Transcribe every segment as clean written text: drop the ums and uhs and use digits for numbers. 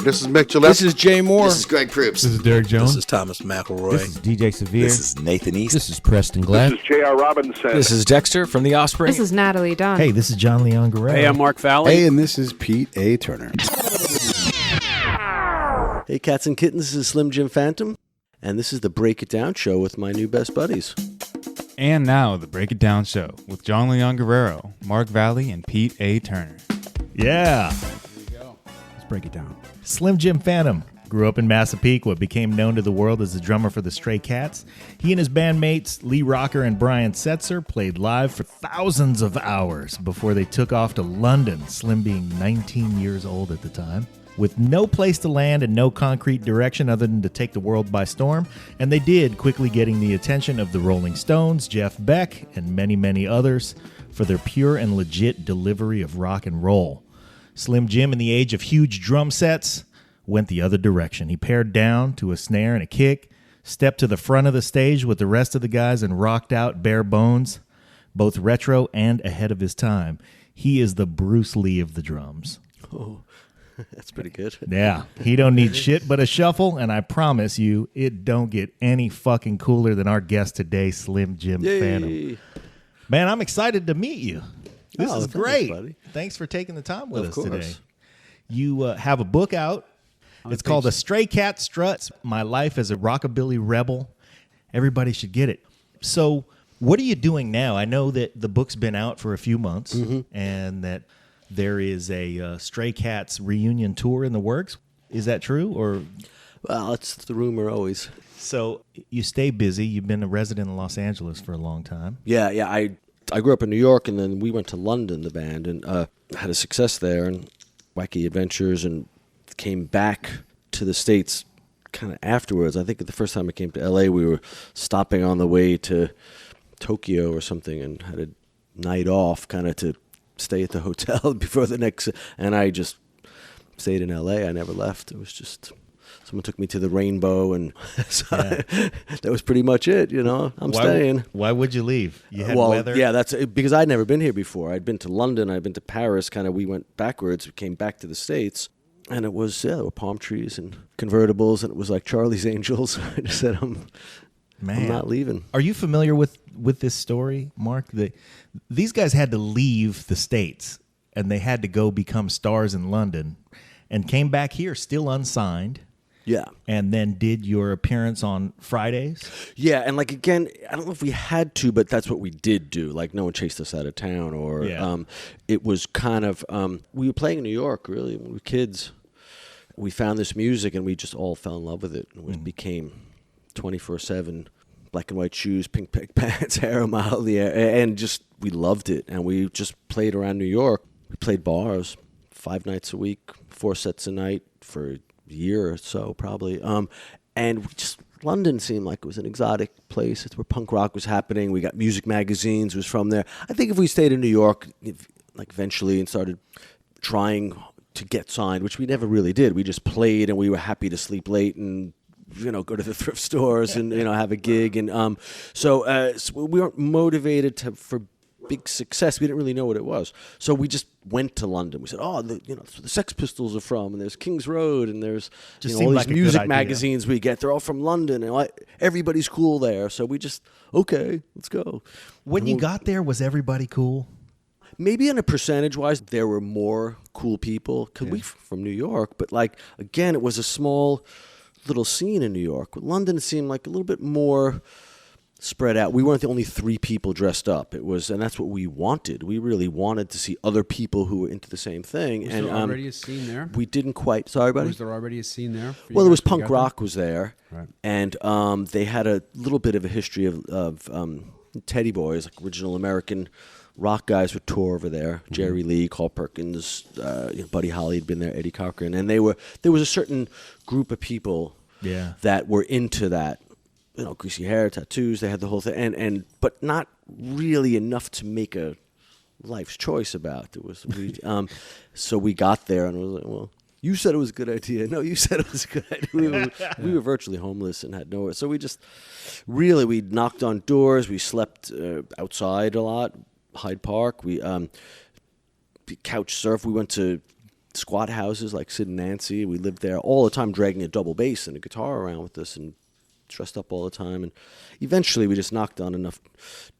This is Mick Gillette. This is Jay Moore. This is Greg Proops. This is Derek Jones. This is Thomas McElroy. This is DJ Severe. This is Nathan East. This is Preston Glass. This is J.R. Robinson. This is Dexter from The Offspring. This is Natalie Dunn. Hey, this is John Leon Guerrero. Hey, I'm Mark Valley. Hey, and this is Pete A. Turner. Hey, cats and kittens, this is Slim Jim Phantom, and this is the Break It Down Show with my new best buddies. And now, the Break It Down Show with John Leon Guerrero, Mark Valley, and Pete A. Turner. Yeah. Here we go. Let's break it down. Slim Jim Phantom grew up in Massapequa, became known to the world as the drummer for the Stray Cats. He and his bandmates, Lee Rocker and Brian Setzer, played live for thousands of hours before they took off to London, Slim being 19 years old at the time. With no place to land and no concrete direction other than to take the world by storm, and they did, quickly getting the attention of the Rolling Stones, Jeff Beck, and many, many others for their pure and legit delivery of rock and roll. Slim Jim, in the age of huge drum sets, went the other direction. He pared down to a snare and a kick, stepped to the front of the stage with the rest of the guys and rocked out bare bones, both retro and ahead of his time. He is the Bruce Lee of the drums. Oh, that's pretty good. Yeah, he don't need shit but a shuffle, and I promise you, it don't get any fucking cooler than our guest today, Slim Jim Phantom. Man, I'm excited to meet you. This is great. Buddy. Thanks for taking the time with us course. today. You have a book out. It's called Stray Cat Struts, My Life as a Rockabilly Rebel. Everybody should get it. So what are you doing now? I know that the book's been out for a few months and that there is a Stray Cats reunion tour in the works. Is that true? Or Well, it's the rumor always. So you stay busy. You've been a resident in Los Angeles for a long time. Yeah. I grew up in New York, and then we went to London, the band, and had a success there and wacky adventures, and came back to the States kind of afterwards. I think the first time I came to L.A., we were stopping on the way to Tokyo or something and had a night off kind of to stay at the hotel before the next, and I just stayed in L.A. I never left. It was just... Someone took me to the Rainbow, and so that was pretty much it, you know. I'm staying. Why would you leave? You had weather? Yeah, that's because I'd never been here before. I'd been to London. I'd been to Paris. Kind of we went backwards. We came back to the States, and it was, there were palm trees and convertibles, and it was like Charlie's Angels. I just said, I'm not leaving. Are you familiar with this story, Mark? These guys had to leave the States, and they had to go become stars in London, and came back here still unsigned. Yeah. And then did your appearance on Fridays? Yeah, and like, again, I don't know if we had to, but that's what we did do. Like, no one chased us out of town, or it was kind of, we were playing in New York, really, when we were kids. We found this music, and we just all fell in love with it. And it became 24/7, black and white shoes, pink pants, hair a mile in the air, and just, we loved it. And we just played around New York. We played bars 5 nights a week, 4 sets a night for year or so, probably. And we just, London seemed like it was an exotic place. It's where punk rock was happening. We got music magazines, was from there. I think if we stayed in New York, eventually, and started trying to get signed, which we never really did. We just played, and we were happy to sleep late and, go to the thrift stores and, have a gig. And so we weren't motivated for big success. We didn't really know what it was. So we just went to London. We said, that's where the Sex Pistols are from, and there's King's Road, and there's all these music magazines we get. They're all from London, and everybody's cool there. So we just, okay, let's go. When you got there, was everybody cool? Maybe on a percentage-wise, there were more cool people, because we from New York. But, again, it was a small little scene in New York. London seemed like a little bit more spread out. We weren't the only 3 people dressed up. It was, and that's what we wanted. We really wanted to see other people who were into the same thing. Was there already a scene there? We didn't quite. Sorry, buddy? Was there already a scene there? Well, there was punk rock was there, right. And they had a little bit of a history of Teddy Boys, like original American rock guys would tour over there. Mm-hmm. Jerry Lee, Carl Perkins, Buddy Holly had been there, Eddie Cochran, and there was a certain group of people that were into that. Greasy hair, tattoos, they had the whole thing, and but not really enough to make a life's choice about. It was so we got there, and it was like, well, you said it was a good idea. No, you said it was a good idea. We were virtually homeless and had nowhere. So we just we knocked on doors. We slept outside a lot, Hyde Park. We couch surf. We went to squat houses like Sid and Nancy. We lived there all the time, dragging a double bass and a guitar around with us and dressed up all the time. And eventually we just knocked on enough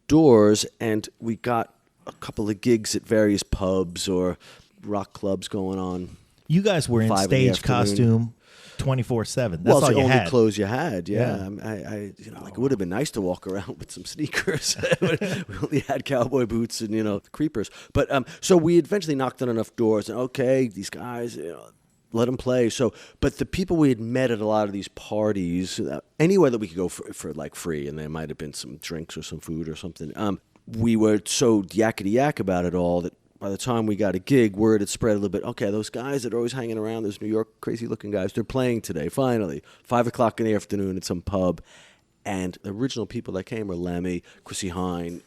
doors and we got a couple of gigs at various pubs or rock clubs going on. You guys were in 5 in the stage afternoon. costume 24/7. That's Well, it's all the you only had. clothes you had. Yeah, Yeah. I it would have been nice to walk around with some sneakers. We only had cowboy boots and creepers. But so we eventually knocked on enough doors, and okay, these guys, let them play. So, but the people we had met at a lot of these parties, anywhere that we could go for like free, and there might have been some drinks or some food or something. We were so yakety yak about it all that by the time we got a gig, word had spread a little bit. Okay, those guys that are always hanging around, those New York crazy-looking guys, they're playing today, finally. 5 o'clock in the afternoon at some pub. And the original people that came were Lemmy, Chrissy Hine,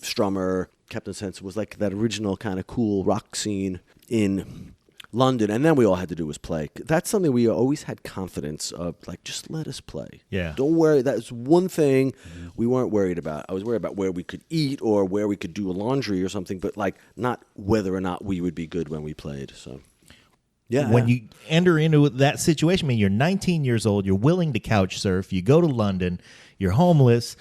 Strummer, Captain Sense. Was like that original kind of cool rock scene in London. And then we all had to do was play. That's something we always had confidence of, like, just let us play. Yeah. Don't worry. That's one thing we weren't worried about. I was worried about where we could eat or where we could do a laundry or something, but, like, not whether or not we would be good when we played. So, yeah. When you enter into that situation, I mean, you're 19 years old, you're willing to couch surf, you go to London, you're homeless,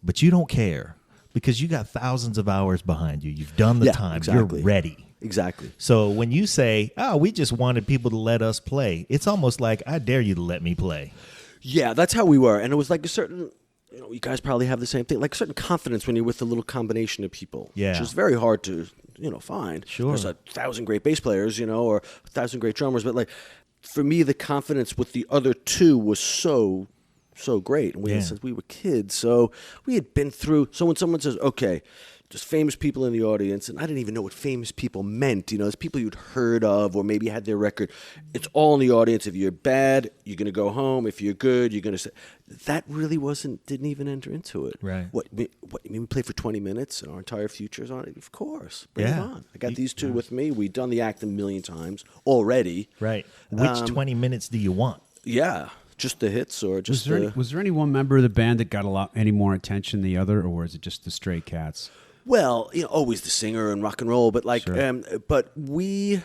but you don't care because you got thousands of hours behind you. You've done the time. Exactly. You're ready. Exactly. So when you say, we just wanted people to let us play, it's almost like, I dare you to let me play. Yeah, that's how we were. And it was like a certain, you guys probably have the same thing, like a certain confidence when you're with a little combination of people. Yeah. Which is very hard to, find. Sure. There's 1,000 great bass players, or 1,000 great drummers. But, like, for me, the confidence with the other two was so great. And we had, since we were kids. So we had been through, so when someone says, okay, just famous people in the audience, and I didn't even know what famous people meant. It's people you'd heard of or maybe had their record. It's all in the audience. If you're bad, you're going to go home. If you're good, you're going to say. That really didn't even enter into it. Right. What you mean we played for 20 minutes and our entire future's on it? Of course. Bring it Yeah. on. I got these two with me. We've done the act a million times already. Right. Which 20 minutes do you want? Yeah. Just the hits or just Was there any one member of the band that got any more attention than the other, or was it just the Stray Cats? Well, always the singer and rock and roll, but but we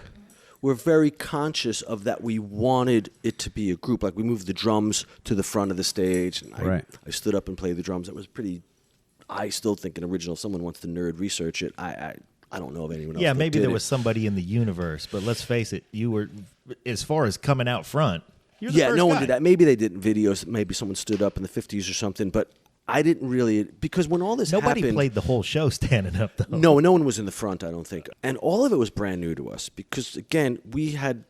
were very conscious of that. We wanted it to be a group. Like we moved the drums to the front of the stage, and I stood up and played the drums. That was pretty. I still think an original. If someone wants to nerd research it, I don't know of anyone else. Yeah, that maybe did there it. was somebody in the universe, but let's face it, you were, as far as coming out front, you're the first no one guy. did that. Maybe they did in videos. Maybe someone stood up in the 50s or something, but. I didn't really, because when all this Nobody happened... played the whole show standing up, though. No one was in the front, I don't think. And all of it was brand new to us because, again, we had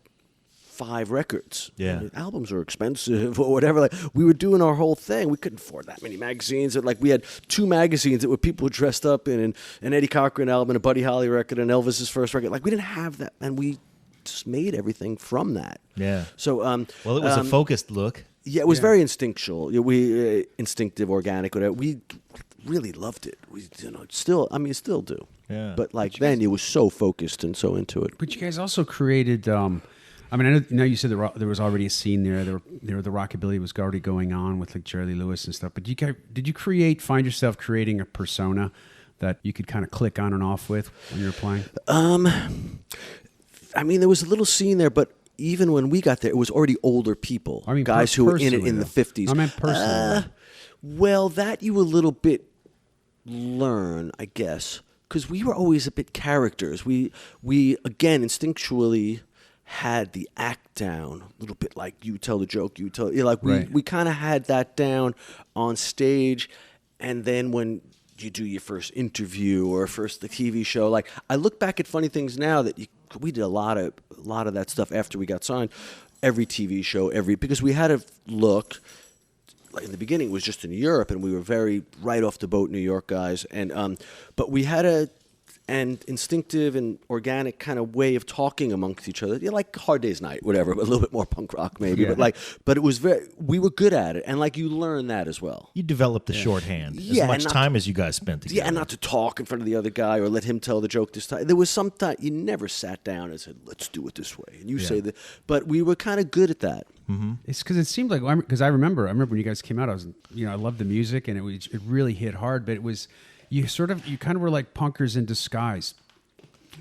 5 records. Yeah. I mean, albums are expensive or whatever. Like, we were doing our whole thing. We couldn't afford that many magazines. Like, we had 2 magazines that were people dressed up in an Eddie Cochran album, a Buddy Holly record, and Elvis's first record. Like, we didn't have that, and we just made everything from that. Yeah. So, well, it was a focused look. Yeah, it was very instinctual. We instinctive, organic, whatever. We really loved it. We, still do. Yeah. But then, it was so focused and so into it. But you guys also created. I know you said there was already a scene there. There the Rockabilly was already going on with like Jerry Lee Lewis and stuff. But did you find yourself creating a persona that you could kind of click on and off with when you were playing? I mean, there was a little scene there, but. Even when we got there, it was already older people, I mean, guys who were in it personally, in the though. 50s. I meant personally. Well, that you a little bit learn, I guess, because we were always a bit characters. We again instinctually had the act down a little bit, like you tell the joke, you tell. We kind of had that down on stage, and then when you do your first interview or first the TV show, like I look back at funny things now that we did a lot of that stuff after we got signed. Every TV show, because we had a look. Like in the beginning, it was just in Europe, and we were very right off the boat New York guys, and but we had an instinctive and organic kind of way of talking amongst each other, like Hard Day's Night, whatever, but a little bit more punk rock maybe, but it was we were good at it, and you learn that as well. You developed the shorthand as much time as you guys spent together. Yeah, and not to talk in front of the other guy or let him tell the joke this time. There was some time you never sat down and said, "Let's do it this way," and you say that. But we were kind of good at that. Mm-hmm. It's because it seemed like because I remember when you guys came out, I loved the music and it really hit hard, but it was you kind of were like punkers in disguise.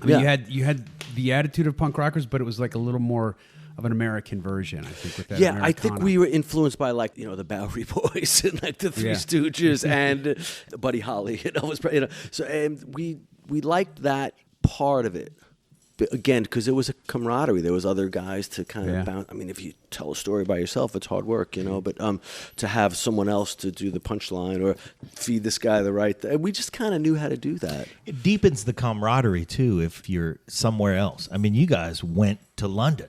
I mean, Yeah. you had the attitude of punk rockers, but it was like a little more of an American version, I think, with that. Yeah, I think Americana. we were influenced by like the Bowery Boys and like the Three Yeah. Stooges and Buddy Holly and Elvis. So and we liked that part of it. But again, because it was a camaraderie. There was other guys to kind of Yeah. bounce. I mean, if you tell a story by yourself, it's hard work, But to have someone else to do the punchline or feed this guy the right, we just kind of knew how to do that. It deepens the camaraderie too if you're somewhere else. I mean, you guys went to London,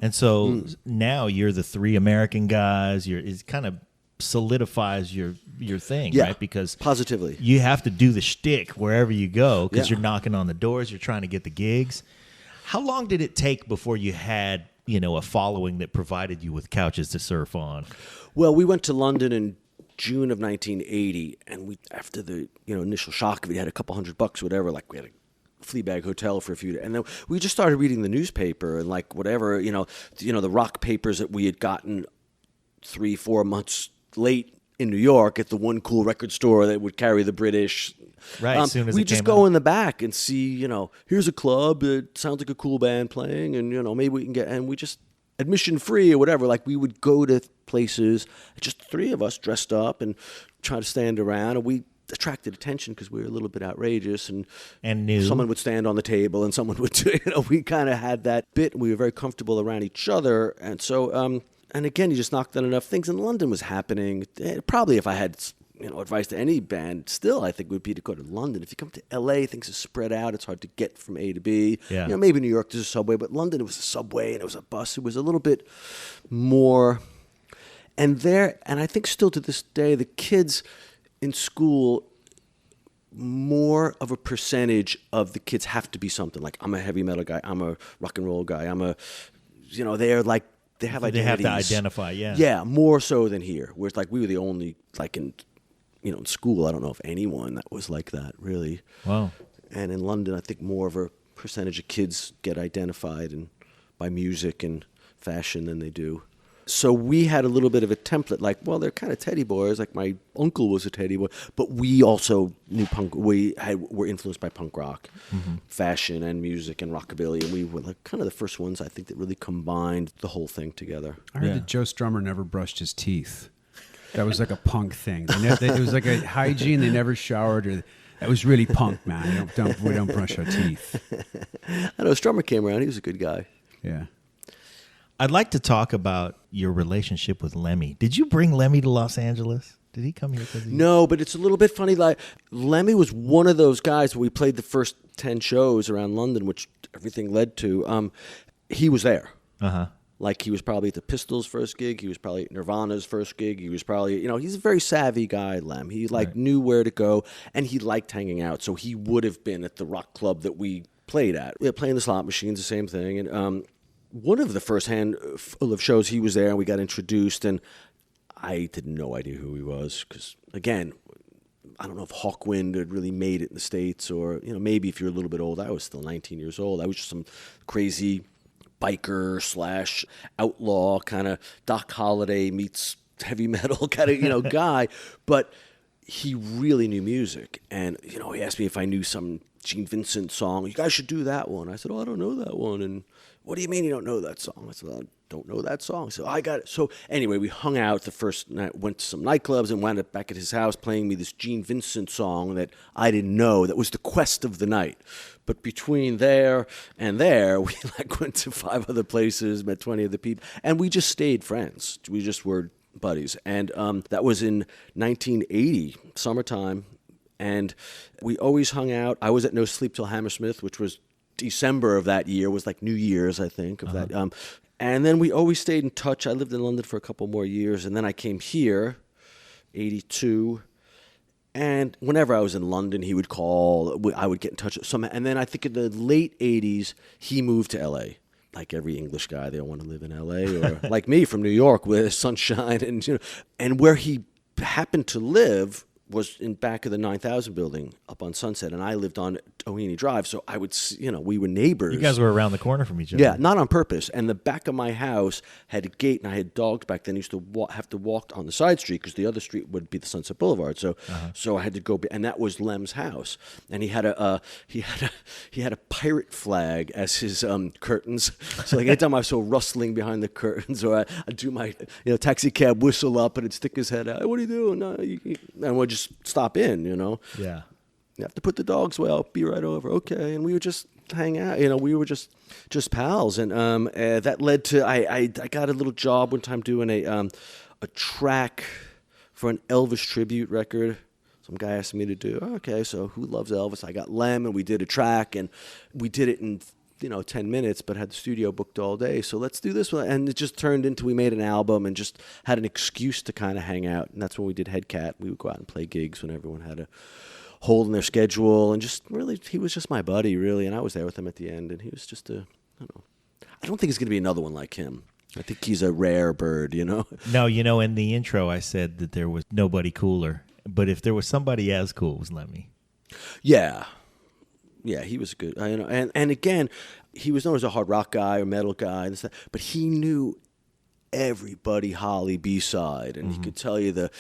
and so now you're the three American guys. It kind of solidifies your thing, Yeah, right? Because positively. you have to do the shtick wherever you go because Yeah. you're knocking on the doors, you're trying to get the gigs. How long did it take before you had a following that provided you with couches to surf on? Well, we went to London in June of 1980, and we after the initial shock of it, had a couple $100, whatever. Like we had a Fleabag hotel for a few days, and then we just started reading the newspaper and like whatever the rock papers that we had gotten 3-4 months late in New York at the one cool record store that would carry the British. Right, as soon as we it just came go out. in the back and see, here's a club. It sounds like a cool band playing, and maybe we can get. And we just admission free or whatever. Like we would go to places, just three of us dressed up and try to stand around, and we attracted attention because we were a little bit outrageous and new. Someone would stand on the table and someone would do. We kind of had that bit. And we were very comfortable around each other, and so. And again, you just knocked on enough things, and London was happening. Probably if I had, advice to any band, still I think would be to go to London. If you come to L.A., things are spread out. It's hard to get from A to B. Yeah. Maybe New York there's a subway, but London it was a subway and it was a bus. It was a little bit more. And I think still to this day, the kids in school, more of a percentage of the kids have to be something. Like I'm a heavy metal guy. I'm a rock and roll guy. I'm a, they're like. They have identities. They have to identify, yeah. Yeah, more so than here. Whereas like we were the only like in school. I don't know if anyone that was like that really. Wow. And in London, I think more of a percentage of kids get identified by music and fashion than they do. So we had a little bit of a template, like, well, they're kind of teddy boys. Like my uncle was a teddy boy, but we also knew punk. Were influenced by punk rock, fashion and music and rockabilly, and we were like kind of the first ones I think that really combined the whole thing together. I heard that Joe Strummer never brushed his teeth. That was like a punk thing. It was like a hygiene. They never showered. That was really punk, man. We don't brush our teeth. I know Strummer came around. He was a good guy. Yeah. I'd like to talk about your relationship with Lemmy. Did you bring Lemmy to Los Angeles? Did he come here? No, but it's a little bit funny. Like Lemmy was one of those guys when we played the first 10 shows around London, which everything led to. He was there. Uh-huh. Like he was probably at the Pistols' first gig. He was probably at Nirvana's first gig. He was probably, he's a very savvy guy, Lem. He knew where to go, and he liked hanging out. So he would have been at the rock club that we played at. We were playing the slot machines, the same thing. And one of the first handful of shows, he was there, and we got introduced, and I had no idea who he was because, again, I don't know if Hawkwind had really made it in the States or, maybe if you're a little bit old. I was still 19 years old. I was just some crazy biker / outlaw kind of Doc Holliday meets heavy metal kind of, guy. But he really knew music. And, he asked me if I knew some Gene Vincent song. You guys should do that one. I said, I don't know that one. And what do you mean you don't know that song? I said, I don't know that song. So I got it. So anyway, we hung out the first night, went to some nightclubs and wound up back at his house playing me this Gene Vincent song that I didn't know. That was the quest of the night. But between there and there, we went to 5 other places, met 20 other people, and we just stayed friends. We just were buddies. And that was in 1980, summertime. And we always hung out. I was at No Sleep Till Hammersmith, which was December of that year, was like New Year's, I think, of that. And then we always stayed in touch. I lived in London for a couple more years, and then I came here, 82. And whenever I was in London, he would call. I would get in touch with some. And then I think in the late 80s, he moved to L.A. Like every English guy, they don't want to live in L.A. Or like me from New York with sunshine. And where he happened to live was in back of the 9000 building up on Sunset, and I lived on Ohini Drive, so I would, we were neighbors. You guys were around the corner from each other. Yeah, not on purpose. And the back of my house had a gate, and I had dogs back then. I used to have to walk on the side street because the other street would be the Sunset Boulevard. So, so I had to go, and that was Lem's house, and he had a pirate flag as his curtains. So like anytime I saw rustling behind the curtains, or I'd do my taxi cab whistle up, and it'd stick his head out. Hey, what are you doing? No, and we'd just stop in. Yeah. You have to put the dogs away. I'll be right over. Okay, and we would just hang out. We were just pals, and that led to I got a little job one time doing a track for an Elvis tribute record. Some guy asked me to do. Okay, so who loves Elvis? I got Lem, and we did a track, and we did it in 10 minutes, but had the studio booked all day. So let's do this one, and it just turned into we made an album and just had an excuse to kind of hang out, and that's when we did Headcat. We would go out and play gigs when everyone had a hole in their schedule, and just really, he was just my buddy, really, and I was there with him at the end, and he was just I don't think it's going to be another one like him. I think he's a rare bird, No, in the intro I said that there was nobody cooler, but if there was somebody as cool, it was Lemmy. Yeah, he was good. And again, he was known as a hard rock guy or metal guy, and stuff, but he knew everybody Holly B-side, and he could tell you the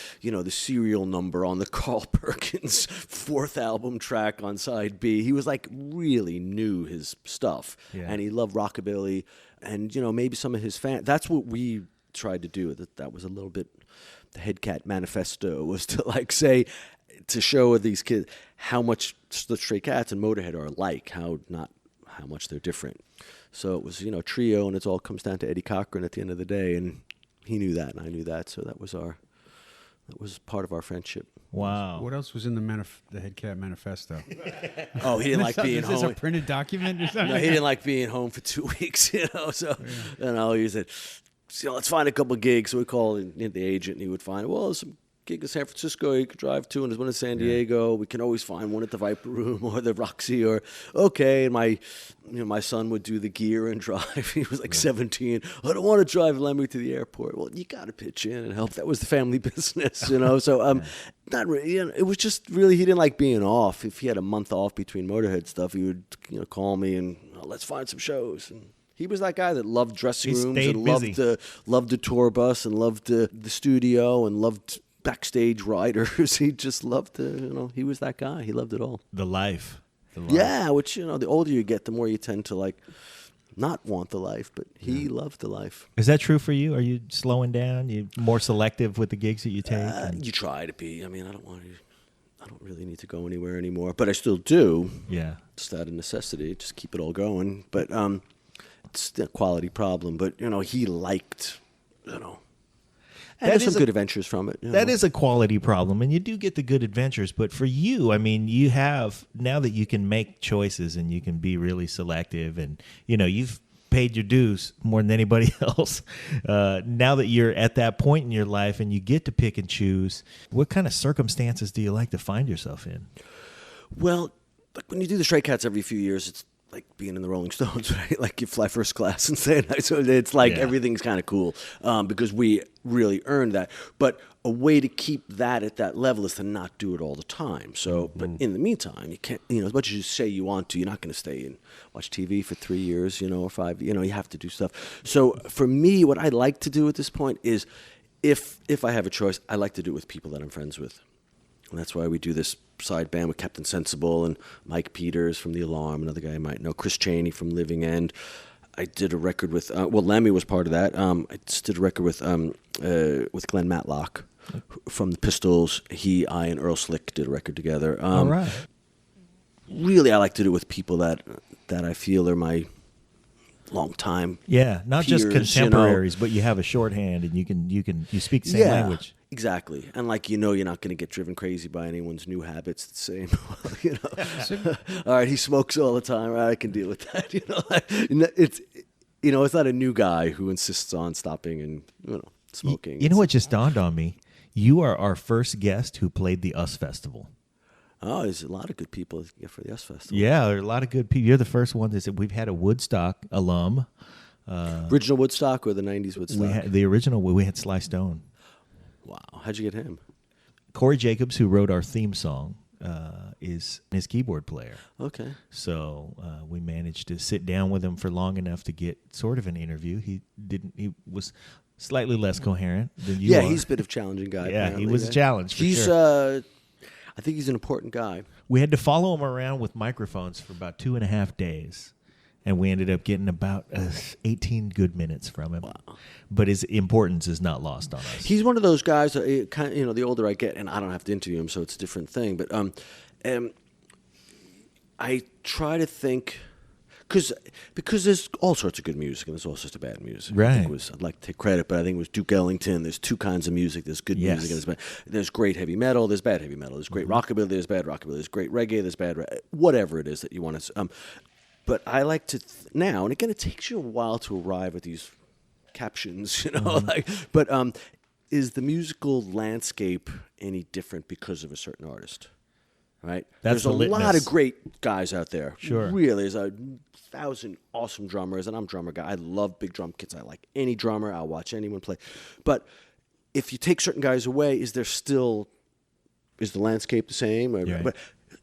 serial number on the Carl Perkins 4th album track on side B. He was like really knew his stuff, and he loved rockabilly, and maybe some of his fans. That's what we tried to do. That was a little bit the Headcat manifesto, was to to show these kids how much the Stray Cats and Motorhead are alike, how much they're different. So it was, trio, and it all comes down to Eddie Cochran at the end of the day, and he knew that, and I knew that, so that was part of our friendship. Wow. What else was in the Headcat manifesto? Oh, he didn't like being home. Is this a printed document or something? No, he didn't like being home for 2 weeks, so, he said, let's find a couple of gigs. So we called the agent, and he would find, there's some gig in San Francisco you could drive to, and there's one in San Diego. We can always find one at the Viper Room or the Roxy, or and my son would do the gear and drive. He was like 17. I don't want to drive Lemmy to the airport. Well, you got to pitch in and help. That was the family business, So not really. It was just really he didn't like being off. If he had a month off between Motorhead stuff, he would call me and let's find some shows. And he was that guy that loved dressing rooms and loved the tour bus and loved the studio and loved backstage riders. He just loved to, he was that guy. He loved it all. The life. Yeah, which, the older you get, the more you tend to not want the life, but he loved the life. Is that true for you? Are you slowing down? You more selective with the gigs that you take? You try to be. I don't really need to go anywhere anymore, but I still do. Yeah. Just out of necessity, just keep it all going. But it's a quality problem. But, he liked, And there's some good adventures from it. That is a quality problem, and you do get the good adventures. But for you, you have, now that you can make choices and you can be really selective, and, you've paid your dues more than anybody else. Now that you're at that point in your life and you get to pick and choose, what kind of circumstances do you like to find yourself in? Well, when you do the Stray Cats every few years, it's like being in the Rolling Stones, right? Like you fly first class and say it. So it's like everything's kind of cool because we really earned that. But a way to keep that at that level is to not do it all the time. So, but in the meantime, you can't, as much as you say you want to, you're not going to stay and watch TV for 3 years, or 5, you have to do stuff. So for me, what I like to do at this point is if I have a choice, I like to do it with people that I'm friends with. And that's why we do this side band with Captain Sensible and Mike Peters from The Alarm, another guy I might know, Chris Chaney from Living End. I did a record with, Lemmy was part of that. I just did a record with Glenn Matlock from the Pistols. I and Earl Slick did a record together. All right. Really, I like to do it with people that I feel are my long time. Yeah, not peers, just contemporaries, but you have a shorthand and you speak the same language. Exactly. And you're not going to get driven crazy by anyone's new habits. The same, all right, he smokes all the time. All right, I can deal with that. It's not a new guy who insists on stopping and, smoking. You know what just dawned on me? You are our first guest who played the US Festival. Oh, there's a lot of good people for the US Festival. Yeah, there are a lot of good people. You're the first one that said we've had a Woodstock alum. Original Woodstock or the 90s Woodstock? The original, we had Sly Stone. Wow. How'd you get him? Corey Jacobs, who wrote our theme song, is his keyboard player. Okay. So we managed to sit down with him for long enough to get sort of an interview. He was slightly less coherent than you are. Yeah, he's a bit of a challenging guy. Yeah, apparently, he was a challenge for He's, sure. I think he's an important guy. We had to follow him around with microphones for about 2.5 days. And we ended up getting about 18 good minutes from him. Wow. But his importance is not lost on us. He's one of those guys, kind of, the older I get, and I don't have to interview him, so it's a different thing. But I try to think, because there's all sorts of good music and there's all sorts of bad music. Right. I'd like to take credit, but I think it was Duke Ellington. There's two kinds of music. There's good music and there's great heavy metal. There's bad heavy metal. There's great rockabilly. There's bad rockabilly. There's great reggae. There's bad whatever it is that you want to. But I like to now, and again, it takes you a while to arrive at these captions, but is the musical landscape any different because of a certain artist? Right? That's There's a the lot litmus. of great guys out there. Sure. Really, there's 1,000 awesome drummers, and I'm a drummer guy. I love big drum kits. I like any drummer. I'll watch anyone play. But if you take certain guys away, is the landscape the same? Right. But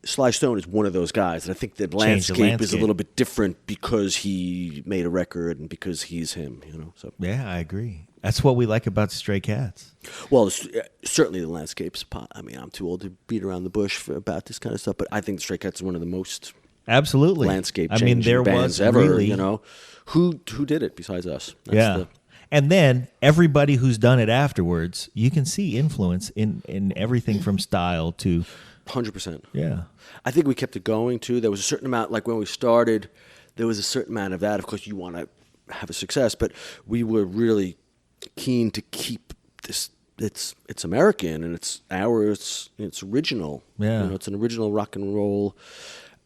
Sly Stone is one of those guys, and I think the landscape is a little bit different because he made a record and because he's him. So Yeah, I agree. That's what we like about Stray Cats. well, certainly the landscape's. I mean, I'm too old to beat around the bush about this kind of stuff, but I think Stray Cats is one of the most Absolutely. landscape I mean, there bands was ever. really, Who did it besides us? That's And then everybody who's done it afterwards, you can see influence in everything from style to 100%. yeah. I think we kept it going too. There was a certain amount, like when we started, there was a certain amount of that. Of course, you want to have a success, but we were really keen to keep this. It's American and it's ours. It's original. Yeah. It's an original rock and roll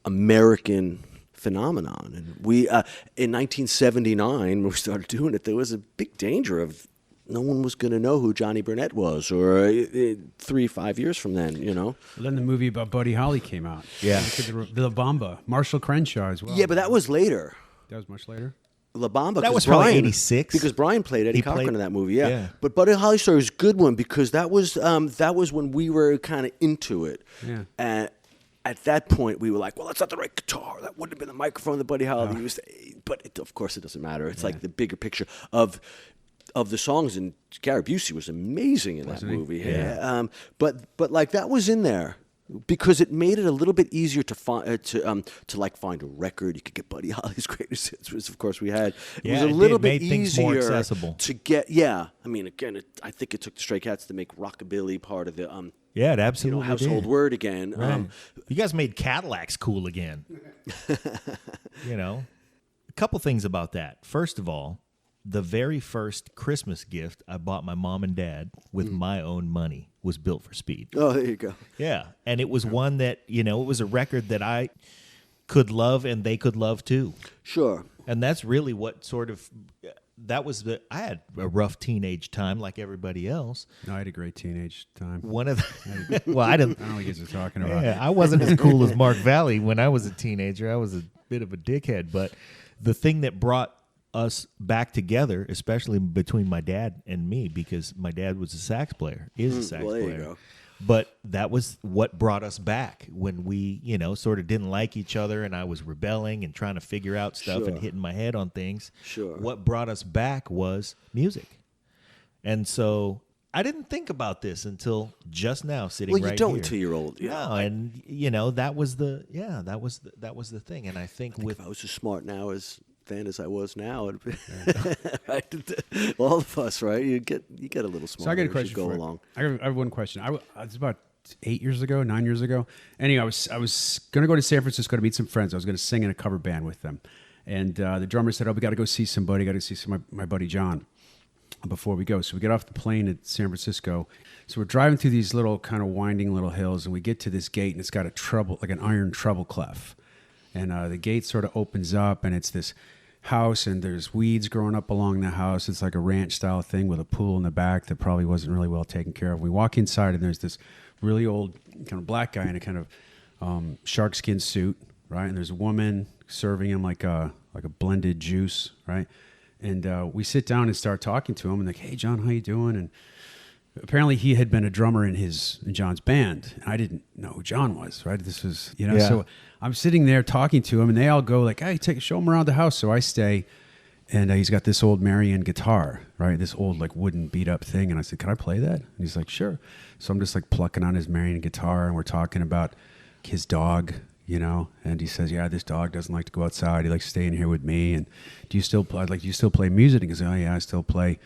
American phenomenon. And we in 1979 when we started doing it, there was a big danger of no one was going to know who Johnny Burnett was, or 3-5 years from then, Well, then the movie about Buddy Holly came out. Yeah. The La Bamba, Marshall Crenshaw as well. Yeah, but that was later. That was much later. La Bamba. That was 'cause probably Brian- 86. because Brian played Eddie He Cochran played- in that movie. Yeah. yeah. But Buddy Holly story was a good one because that was when we were kind of into it. Yeah. And at that point, we were like, well, that's not the right guitar. That wouldn't have been the microphone that Buddy Holly used. But of course, it doesn't matter. It's like the bigger picture of the songs. And Gary Busey was amazing in that movie. Yeah. But like that was in there. Because it made it a little bit easier to find find a record. You could get Buddy Holly's greatest hits, which of course we had. It was a little bit made things easier more accessible. to get. Yeah, I mean, again, I think it took the Stray Cats to make rockabilly part of the Yeah, it absolutely household did. word again. Right. You guys made Cadillacs cool again. A couple things about that. First of all, the very first Christmas gift I bought my mom and dad with my own money was Built for Speed. Oh, there you go. Yeah, and it was one that, it was a record that I could love and they could love too. Sure. And that's really what sort of, I had a rough teenage time like everybody else. No, I had a great teenage time. One of the, well, I didn't, I don't know what you guys are talking about. yeah, I wasn't as cool as Mark Valley when I was a teenager. I was a bit of a dickhead, but the thing that brought us back together, especially between my dad and me, because my dad was a sax player, is a sax well, there you player. go. But that was what brought us back when we, sort of didn't like each other and I was rebelling and trying to figure out stuff and Sure. hitting my head on things. Sure. What brought us back was music. And so I didn't think about this until just now sitting Well, right you don't here. until you're old. Yeah. No, and that was the thing. And I think with If I was as smart now as I was now, right? All of us, right? You get a little smarter So I got a as question you go for you. along. I have one question. It's about 9 years ago. Anyway, I was going to go to San Francisco to meet some friends. I was going to sing in a cover band with them. And the drummer said, we got to go see somebody. Got to see my buddy John before we go. So we get off the plane at San Francisco. So we're driving through these little kind of winding little hills, and we get to this gate, and it's got an iron treble clef. And the gate sort of opens up, and it's this house, and there's weeds growing up along the house. It's like a ranch style thing with a pool in the back that probably wasn't really well taken care of. We walk inside, and there's this really old kind of black guy in a kind of shark skin suit, right? And there's a woman serving him like a blended juice, right? And we sit down and start talking to him, and like, hey John, how you doing? And apparently he had been a drummer in John's band. And I didn't know who John was, right? This was, Yeah. so I'm sitting there talking to him, and they all go like, hey, show him around the house. So I stay, and he's got this old Marion guitar, right? This old like wooden beat up thing. And I said, can I play that? And he's like, sure. So I'm just like plucking on his Marion guitar, and we're talking about his dog, and he says, yeah, this dog doesn't like to go outside. He likes staying here with me. And do you still play music? And he goes, oh yeah, I still play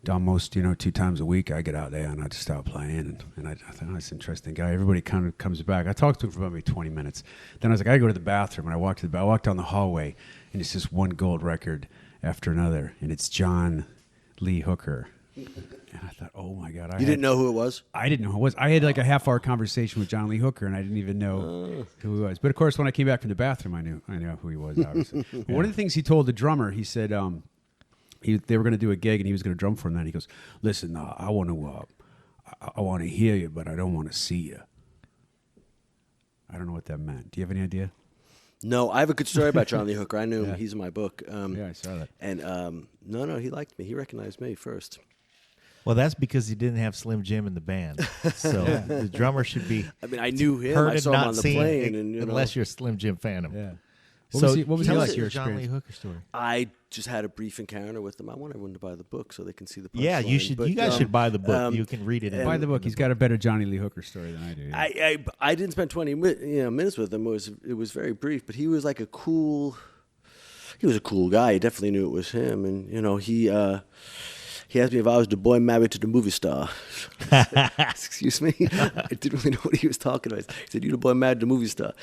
almost 2 times a week. I get out there and I just start playing, and I thought, oh, that's an interesting guy. Everybody kind of comes back. I talked to him for about maybe 20 minutes. Then I was like, I go to the bathroom, and I walked down the hallway, and it's just one gold record after another, and it's John Lee Hooker. And I thought, oh my God. You didn't know who it was? I didn't know who it was. I had like a half-hour conversation with John Lee Hooker, and I didn't even know who he was. But of course, when I came back from the bathroom, I knew who he was, obviously. One of the things he told the drummer, he said, they were going to do a gig, and he was going to drum for them. And he goes, listen, I want to hear you, but I don't want to see you. I don't know what that meant. Do you have any idea? No, I have a good story about John Lee Hooker. I knew him. He's in my book. Yeah, I saw that. And no, he liked me. He recognized me first. Well, that's because he didn't have Slim Jim in the band. So the drummer should be. I mean, I knew him. Heard I and saw him not on the seen, plane. And, unless you're a Slim Jim phantom. Yeah. So What was he tell like? us Your John Lee experience? Hooker story. I just had a brief encounter with him. I want everyone to buy the book so they can see the punchline. Yeah, you should. But, you guys should buy the book. You can read it. Buy the book. He's got a better Johnny Lee Hooker story than I do. Yeah. I didn't spend 20 minutes with him. It was very brief, but he was like a cool guy. He definitely knew it was him, and he asked me if I was the boy married to the movie star. Excuse me. I didn't really know what he was talking about. He said, "You the boy married to the movie star,"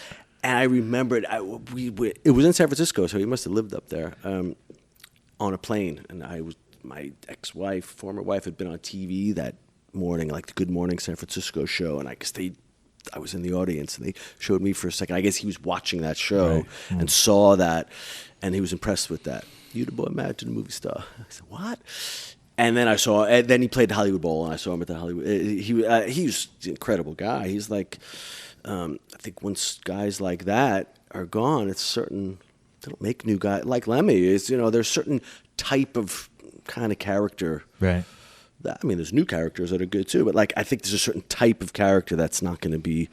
and I remembered it was in San Francisco, so he must have lived up there on a plane, and my ex-wife, former wife, had been on TV that morning, like the Good Morning San Francisco show, and I guess I was in the audience, and they showed me for a second. I guess he was watching that show and saw that, and he was impressed with that. You the boy married to the movie star. I said, what? And then then he played the Hollywood Bowl, and I saw him at the Hollywood. He was an incredible guy. He's like, I think once guys like that are gone, it's certain, they don't make new guys. Like Lemmy, there's certain type of kind of character. Right. There's new characters that are good too, but like I think there's a certain type of character that's not going to be,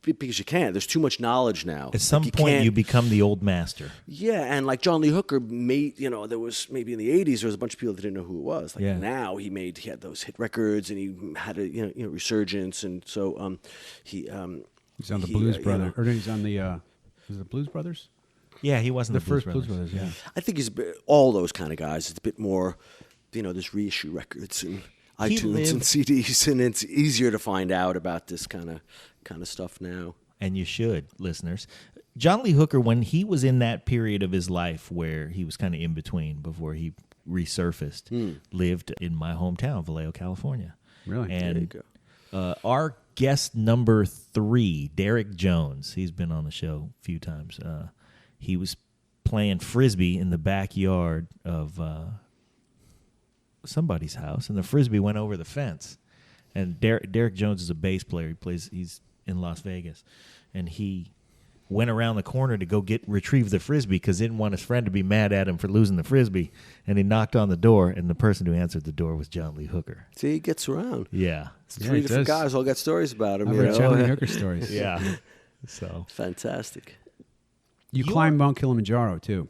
because you can't. There's too much knowledge now. At some point, you become the old master. Yeah, and like John Lee Hooker made, there was maybe in the '80s there was a bunch of people that didn't know who it was. Like now he had those hit records, and he had a resurgence, and so he's on the Blues Brothers, or he's on the is it the Blues Brothers? Yeah, he wasn't the first Blues Brothers. Yeah, I think he's all those kind of guys. It's a bit more, there's reissue records and iTunes and CDs, and it's easier to find out about this kind of stuff now. And you should, listeners. John Lee Hooker, when he was in that period of his life where he was kind of in between before he resurfaced, lived in my hometown, Vallejo, California. Really? And There you go. Our guest number 3, Derek Jones, he's been on the show a few times. He was playing Frisbee in the backyard of somebody's house, and the Frisbee went over the fence. And Derek Jones is a bass player. He's in Las Vegas, and he went around the corner to go retrieve the Frisbee because he didn't want his friend to be mad at him for losing the Frisbee. And he knocked on the door, and the person who answered the door was John Lee Hooker. See, he gets around. Yeah. Three different guys all got stories about him. I've heard John Lee Hooker stories. Yeah. So Fantastic. You climbed Mount Kilimanjaro too.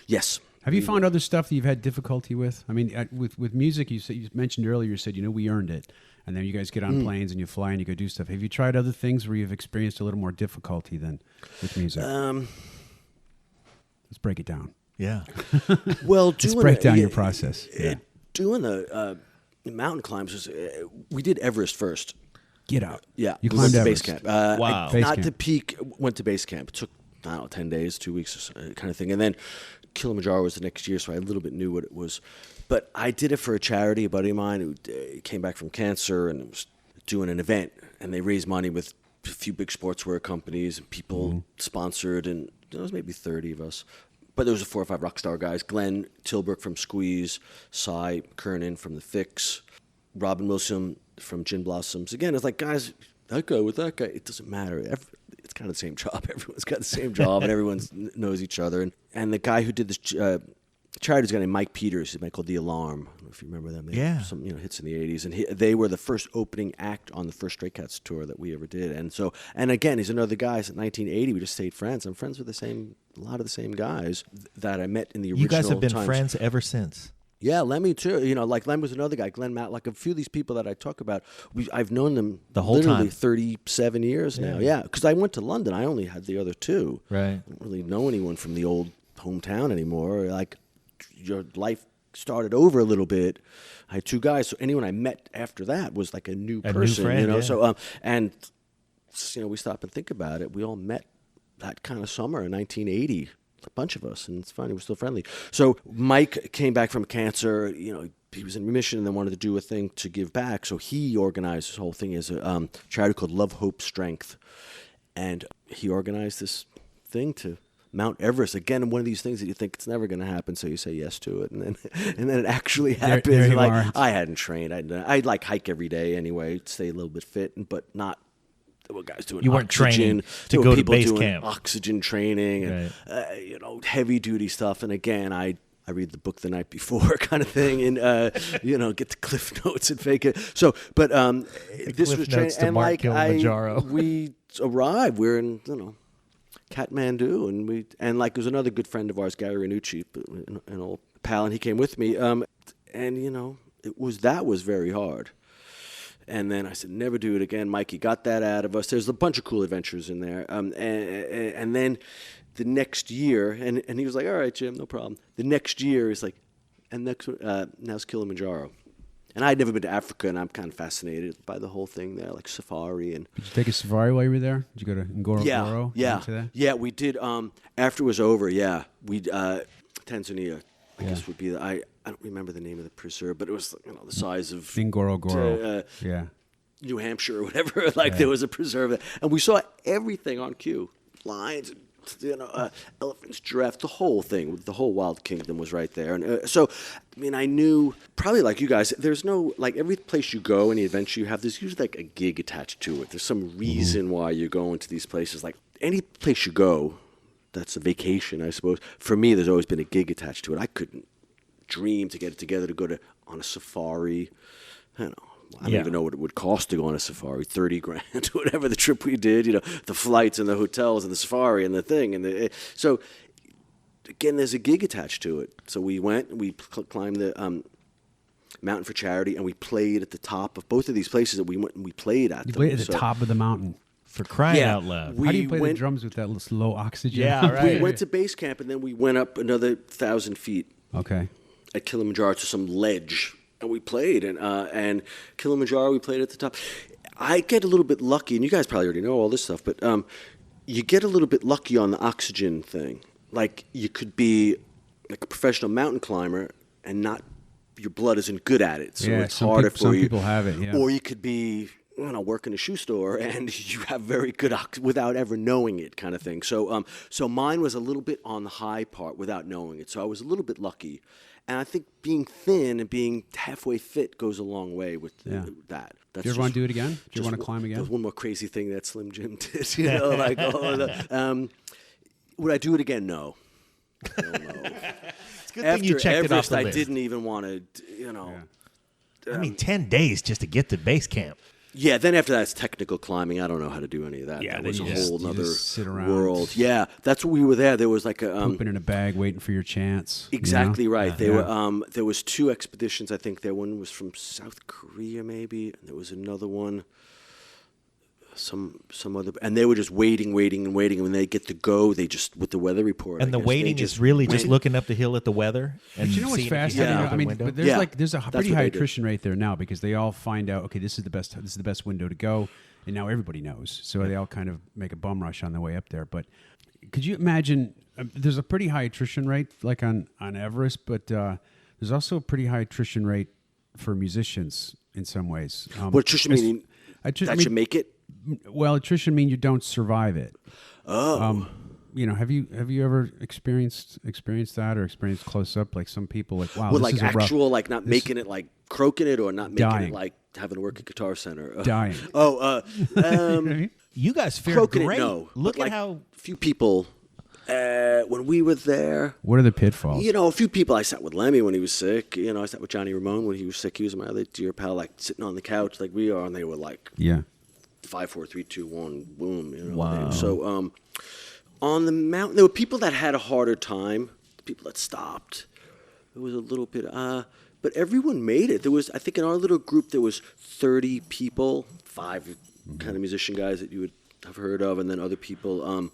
Yes. Have you found other stuff that you've had difficulty with? I mean, with music, you mentioned earlier. You said we earned it, and then you guys get on planes and you fly and you go do stuff. Have you tried other things where you've experienced a little more difficulty than with music? Let's break it down. yeah. Well, Let's break down your process. Doing the mountain climbs we did Everest first. Get out. Yeah, You we went climbed to base Everest. camp. Wow. Base Not camp. to peak. Went to base camp. It took 10 days, 2 weeks, kind of thing. And then Kilimanjaro was the next year, so I a little bit knew what it was. But I did it for a charity. A buddy of mine who came back from cancer and was doing an event, and they raised money with a few big sportswear companies, and people sponsored, and there was maybe 30 of us. But there was 4 or 5 rock star guys: Glenn Tilbrook from Squeeze, Cy Kernan from The Fix, Robin Wilson from Gin Blossoms. Again, it's like, guys, that guy with that guy, it doesn't matter. It's kind of the same job. Everyone's got the same job, and everyone knows each other. And the guy who did this Charity's a guy named Mike Peters. He's a band called The Alarm. I don't know if you remember them. They had some hits in the 80s. And they were the first opening act on the first Stray Cats tour that we ever did. And again, he's another guy. Since 1980, we just stayed friends. I'm friends with a lot of the same guys that I met in the original You guys have been times. friends ever since. Yeah, Lemmy too. Like Lem was another guy. Glenn Matt, like a few of these people that I talk about, I've known them The whole literally time. 37 years now. Yeah, because I went to London. I only had the other two. Right. I don't really know anyone from the old hometown anymore. Like, your life started over a little bit. I had two guys, so anyone I met after that was like a new person. friend, yeah. So we stop and think about it. We all met that kind of summer in 1980. A bunch of us, and it's funny, we're still friendly. So Mike came back from cancer. He was in remission and then wanted to do a thing to give back. So he organized this whole thing as a charity called Love, Hope, Strength, and he organized this thing to Mount Everest. Again, one of these things that you think it's never going to happen, so you say yes to it, and then it actually happens. There you like are. I hadn't trained. I'd like hike every day anyway, stay a little bit fit, but not. There were guys doing You weren't oxygen. training to There were go to people base doing camp. oxygen training, and heavy duty stuff. And again, I read the book the night before, kind of thing, and get the cliff notes and fake it. So, but this cliff was training, notes to and Mark like Kilimanjaro. we arrived. We're in Kathmandu, and like there's another good friend of ours, Gary Ranucci, an old pal, and he came with me. That was very hard. And then I said, never do it again. Mikey got that out of us. There's a bunch of cool adventures in there. And then the next year, and he was like, all right, Jim, no problem. The next year is like, and next now's Kilimanjaro. And I'd never been to Africa, and I'm kind of fascinated by the whole thing there, like safari. And Did you take a safari while you were there? Did you go to Ngorongoro? Yeah, we did. After it was over, we Tanzania, I guess would be I don't remember the name of the preserve, but it was the size of Ngorongoro. New Hampshire or whatever. There was a preserve, and we saw everything on cue: lions, elephants, giraffes, the whole thing. The whole wild kingdom was right there. And I knew probably like you guys. There's no every place you go, any adventure you have, there's usually like a gig attached to it. There's some reason why you're going to these places. Like any place you go, that's a vacation, I suppose. For me, there's always been a gig attached to it. I couldn't dream to get it together to go on a safari. I don't even know what it would cost to go on a safari, $30,000, whatever the trip we did, the flights and the hotels and the safari and the thing. So again, there's a gig attached to it. So we went, we climbed the mountain for charity, and we played at the top of both of these places that we went and we played at. You played at the top of the mountain. For crying out loud. How do you play the drums with that low oxygen? Yeah, right. We went to base camp, and then we went up another 1,000 feet. Okay. At Kilimanjaro to some ledge, and we played, and Kilimanjaro we played at the top. I get a little bit lucky, and you guys probably already know all this stuff, but you get a little bit lucky on the oxygen thing. Like you could be like a professional mountain climber and not your blood isn't good at it, so it's harder for you. Some people have it, yeah. Or you could be work in a shoe store and you have very good without ever knowing it, kind of thing. So so mine was a little bit on the high part without knowing it. So I was a little bit lucky. And I think being thin and being halfway fit goes a long way with that. Do you ever want to do it again? Do you want to climb again? There's one more crazy thing that Slim Jim did. Would I do it again? No. No. It's a good thing you checked Everest, it off the I list. didn't even want to, I mean, 10 days just to get to base camp. Yeah, then after that, it's technical climbing. I don't know how to do any of that. Yeah, that was a whole other sit around. world. Yeah, that's what we were there. There was like a pooping in a bag, waiting for your chance. Exactly right. They were. There was 2 expeditions. I think there one was from South Korea, maybe, and there was another one. Some other, and they were just waiting, and when they get to go, they just with the weather report. And the waiting is really just looking up the hill at the weather. And But you know what's seeing if you fascinating? have an I open mean, window. but there's a That's pretty what high they did. attrition rate there now because they all find out, okay, this is the best window to go, and now everybody knows. So they all kind of make a bum rush on the way up there. But could you imagine? There's a pretty high attrition rate, like on Everest, but there's also a pretty high attrition rate for musicians in some ways. What attrition meaning? That should make it. Well, attrition means you don't survive it. Oh. Have you ever experienced that or experienced close up like some people like wow, Well, this like is a rough, actual, like not making it, like croaking it, or not making Dying. it, like having to work at Guitar Center. dying. Oh, You guys fared croaking great. it, no. Look But, at like, how few people When we were there, What are the pitfalls? a few people. I sat with Lemmy when he was sick. I sat with Johnny Ramone when he was sick. He was my other dear pal, like sitting on the couch like we are, and they were like, Yeah. 5, 4, 3, 2, 1, boom. Wow. So on the mountain, there were people that had a harder time. People that stopped. It was a little bit, but everyone made it. There was, I think, in our little group, there was 30 people, 5 kind of musician guys that you would have heard of, and then other people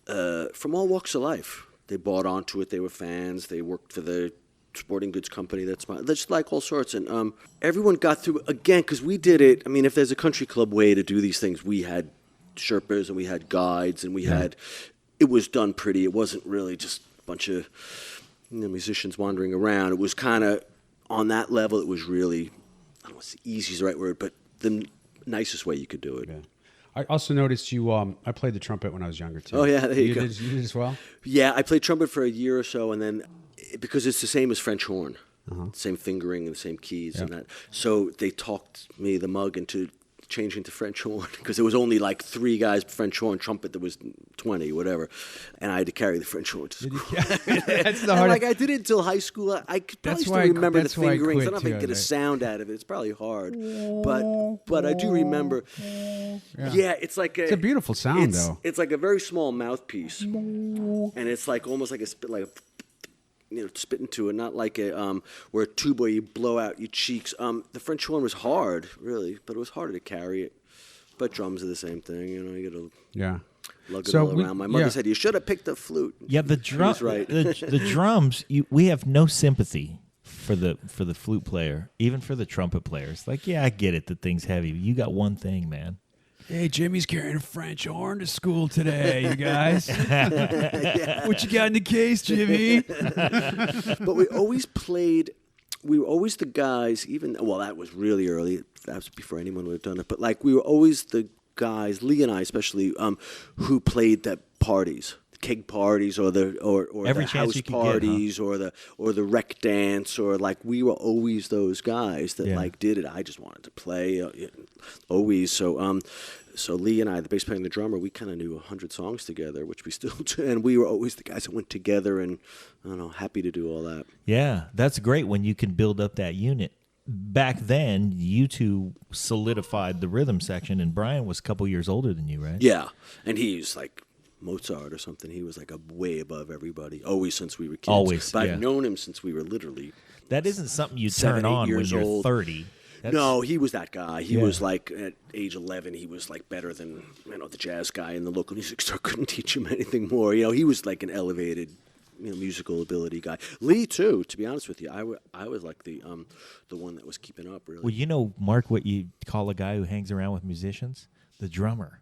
from all walks of life. They bought onto it. They were fans. They worked for the sporting goods company. That's just like all sorts. And everyone got through, again, because we did it. I mean, if there's a country club way to do these things, we had Sherpas and we had guides and we had, it was done pretty. It wasn't really just a bunch of musicians wandering around. It was kind of on that level. It was really, I don't know if easy is the right word, but the nicest way you could do it. Yeah. I also noticed you. I played the trumpet when I was younger too. Oh yeah, there you go. You did as well. Yeah, I played trumpet for a year or so, and then because it's the same as French horn, same fingering and the same keys and that. So they talked me, the mug, into changing to French horn because there was only like 3 guys French horn, trumpet there was 20, whatever, and I had to carry the French horn. That's the and hard. like I did it until high school. I could probably still remember the fingerings. I don't know if I can get a sound out of it. It's probably hard, but I do remember. Yeah, it's like It's a beautiful sound, though. It's like a very small mouthpiece, and it's like almost like a spit, like spit into it, not like a where a tuba where you blow out your cheeks. The French horn was hard, really, but it was harder to carry it. But drums are the same thing, you got to lug it all around. My mother said you should have picked a flute. Yeah, the drum. Right. the drums. We have no sympathy for the flute player, even for the trumpet players. Like, yeah, I get it. The thing's heavy. You got one thing, man. Hey, Jimmy's carrying a French horn to school today, you guys. What you got in the case, Jimmy? But we always played. We were always the guys. That was really early. That was before anyone would have done it. But like we were always the guys, Lee and I especially, who played the parties, the keg parties, or the Every the chance house you could get, parties, or the rec dance, or like we were always those guys that like did it. I just wanted to play, always. So Lee and I, the bass player and the drummer, we kind of knew 100 songs together, which we still do, and we were always the guys that went together, and I don't know, happy to do all that. Yeah, that's great when you can build up that unit. Back then, you two solidified the rhythm section, and Brian was a couple years older than you, right? Yeah, and he's like Mozart or something. He was like way above everybody, always since we were kids. Always, but yeah. I've known him since we were literally. That isn't something you 7, turn 8 on when years you're old. 30. No, he was that guy. He Yeah. was like at age 11. He was like better than the jazz guy in the local music store. Couldn't teach him anything more. He was like an elevated, musical ability guy. Lee too. To be honest with you, I was like the one that was keeping up really. Well, Mark, what you call a guy who hangs around with musicians? The drummer.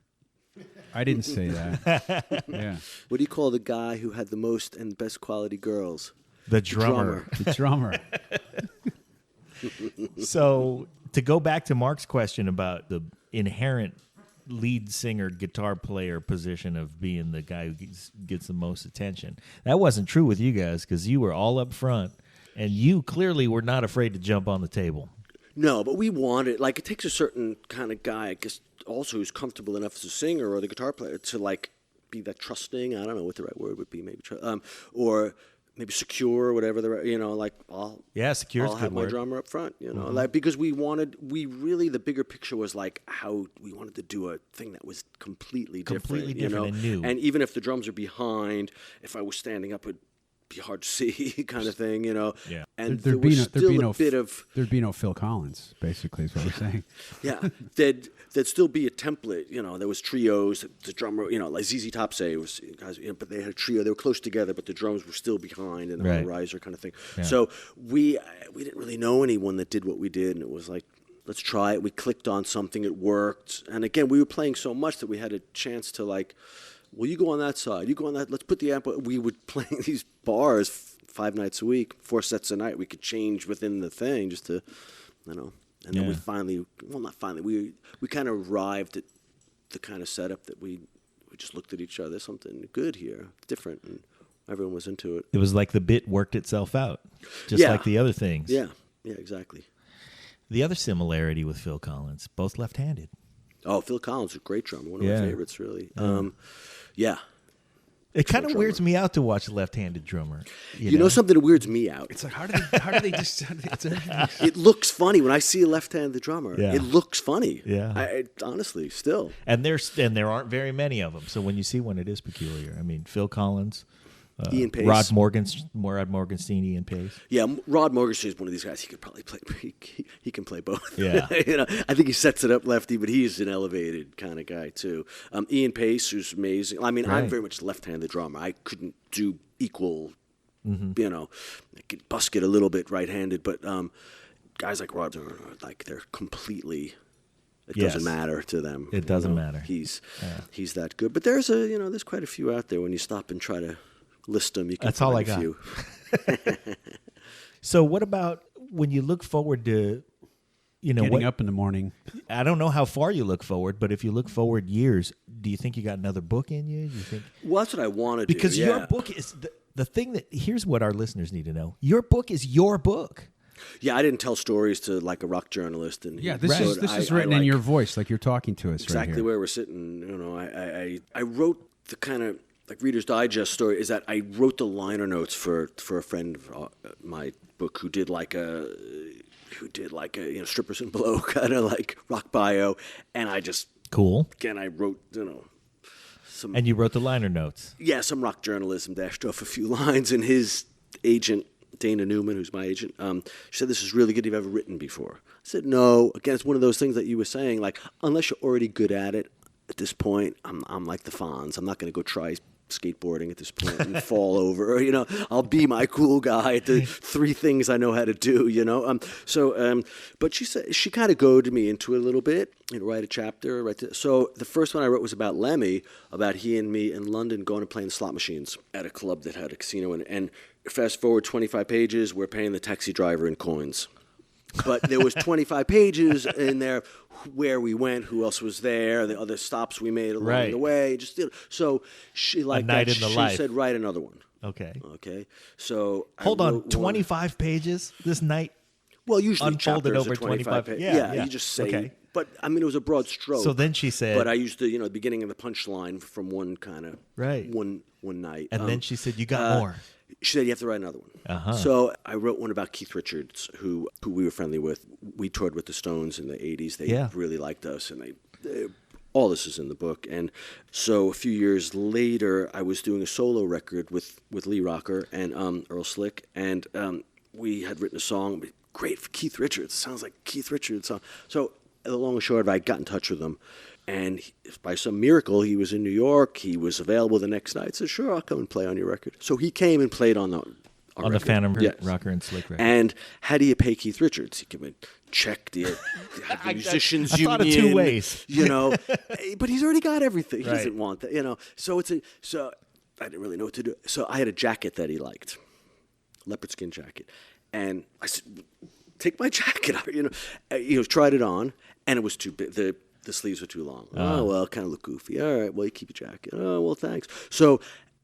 I didn't say that. Yeah. What do you call the guy who had the most and best quality girls? The drummer. The drummer. So to go back to Mark's question about the inherent lead singer, guitar player position of being the guy who gets the most attention, that wasn't true with you guys because you were all up front and you clearly were not afraid to jump on the table. No, but we wanted, it takes a certain kind of guy, I guess, also who's comfortable enough as a singer or the guitar player to be that trusting. I don't know what the right word would be, maybe, or maybe secure or whatever Secure is I'll a have good my word. drummer up front, because the bigger picture was how we wanted to do a thing that was completely different, and new. And even if the drums are behind, if I was standing up, it'd be hard to see, kind of thing, Yeah. And there was still a bit of there'd be no Phil Collins, basically, is what we're saying. yeah, there'd still be a template. There was trios. The drummer, like ZZ Top say, was guys, but they had a trio. They were close together, but the drums were still behind and Right. on a riser kind of thing. Yeah. So we didn't really know anyone that did what we did, and it was like, let's try it. We clicked on something. It worked. And again, we were playing so much that we had a chance to well, you go on that side. You go on that. Let's put the amp. We would play these bars 5 nights a week, 4 sets a night. We could change within the thing just to, And then we finally, not finally, we kind of arrived at the kind of setup that we just looked at each other. There's something good here, different, and everyone was into it. It was like the bit worked itself out, just like the other things. Yeah, exactly. The other similarity with Phil Collins, both left-handed. Oh, Phil Collins is a great drummer. One of my favorites, really. Yeah. It kind of weirds me out to watch a left-handed drummer. You know something that weirds me out? It's like how do they just? It looks funny when I see a left-handed drummer. Yeah. It looks funny. Yeah. Honestly, still. And there aren't very many of them. So when you see one, it is peculiar. I mean, Phil Collins, Ian Pace. Rod Morgenstein, Ian Pace. Yeah, Rod Morgenstein is one of these guys. He could probably play. He can play both. Yeah. I think he sets it up lefty, but he's an elevated kind of guy too. Ian Pace, who's amazing. I mean, I'm very much left-handed drummer. I couldn't do equal. I could busk it a little bit right-handed, but guys like Rod are like they're completely. It doesn't matter to them. It doesn't matter. He's that good. But there's quite a few out there when you stop and try to list them. You can That's all I find a got. few. So what about when you look forward to, Getting up in the morning. I don't know how far you look forward, but if you look forward years, do you think you got another book in you? Do you think? Well, that's what I want to do. Because your book is the thing that. Here's what our listeners need to know: your book is your book. Yeah, I didn't tell stories to like a rock journalist, and This is written in your voice, like you're talking to us. Exactly right here. where we're sitting. I wrote the kind of like Reader's Digest story. Is that I wrote the liner notes for a friend of my book who did like a strippers and blow kind of like rock bio, and I just Cool. Again, I wrote some. And you wrote the liner notes. Yeah, some rock journalism, dashed off a few lines, and his agent, Dana Newman, who's my agent, she said, "This is really good. Have you ever written before?" I said, "No." Again, it's one of those things that you were saying, like, unless you're already good at it, at this point, I'm like the Fonz. I'm not going to go try skateboarding at this point and fall over. I'll be my cool guy at the three things I know how to do. But she said she kind of goaded me into it a little bit. Write a chapter. So the first one I wrote was about Lemmy, about he and me in London going and playing slot machines at a club that had a casino in it. And fast forward 25 pages, we're paying the taxi driver in coins. But there was 25 pages in there where we went, who else was there, the other stops we made along the way. So she liked night that. in the she life. said, write another one. Okay. So Hold I on, wrote 25 pages this night? Well, usually unfolded chapters over are 25 pages. Yeah, You just say. Okay. But I mean, it was a broad stroke. So then she said. But I used the beginning of the punchline from one kind of Right. one night. And then she said, you got more. She said, you have to write another one. Uh-huh. So I wrote one about Keith Richards, who we were friendly with. We toured with the Stones in the 80s. They really liked us, and they all this is in the book. And so a few years later, I was doing a solo record with Lee Rocker and Earl Slick, and we had written a song, great for Keith Richards. Sounds like Keith Richards' song. So the long and short of it, I got in touch with him. And by some miracle, he was in New York. He was available the next night. I said, sure, I'll come and play on your record. So he came and played on the Phantom Rocker and Slick record. And how do you pay Keith Richards? He came and check the musicians union. I thought of two ways. But he's already got everything. He Right. doesn't want that, So so I didn't really know what to do. So I had a jacket that he liked, leopard skin jacket. And I said, take my jacket out, tried it on, and it was too big. The sleeves were too long. Oh, well, kind of look goofy. All right, well, you keep your jacket. Oh, well, thanks. So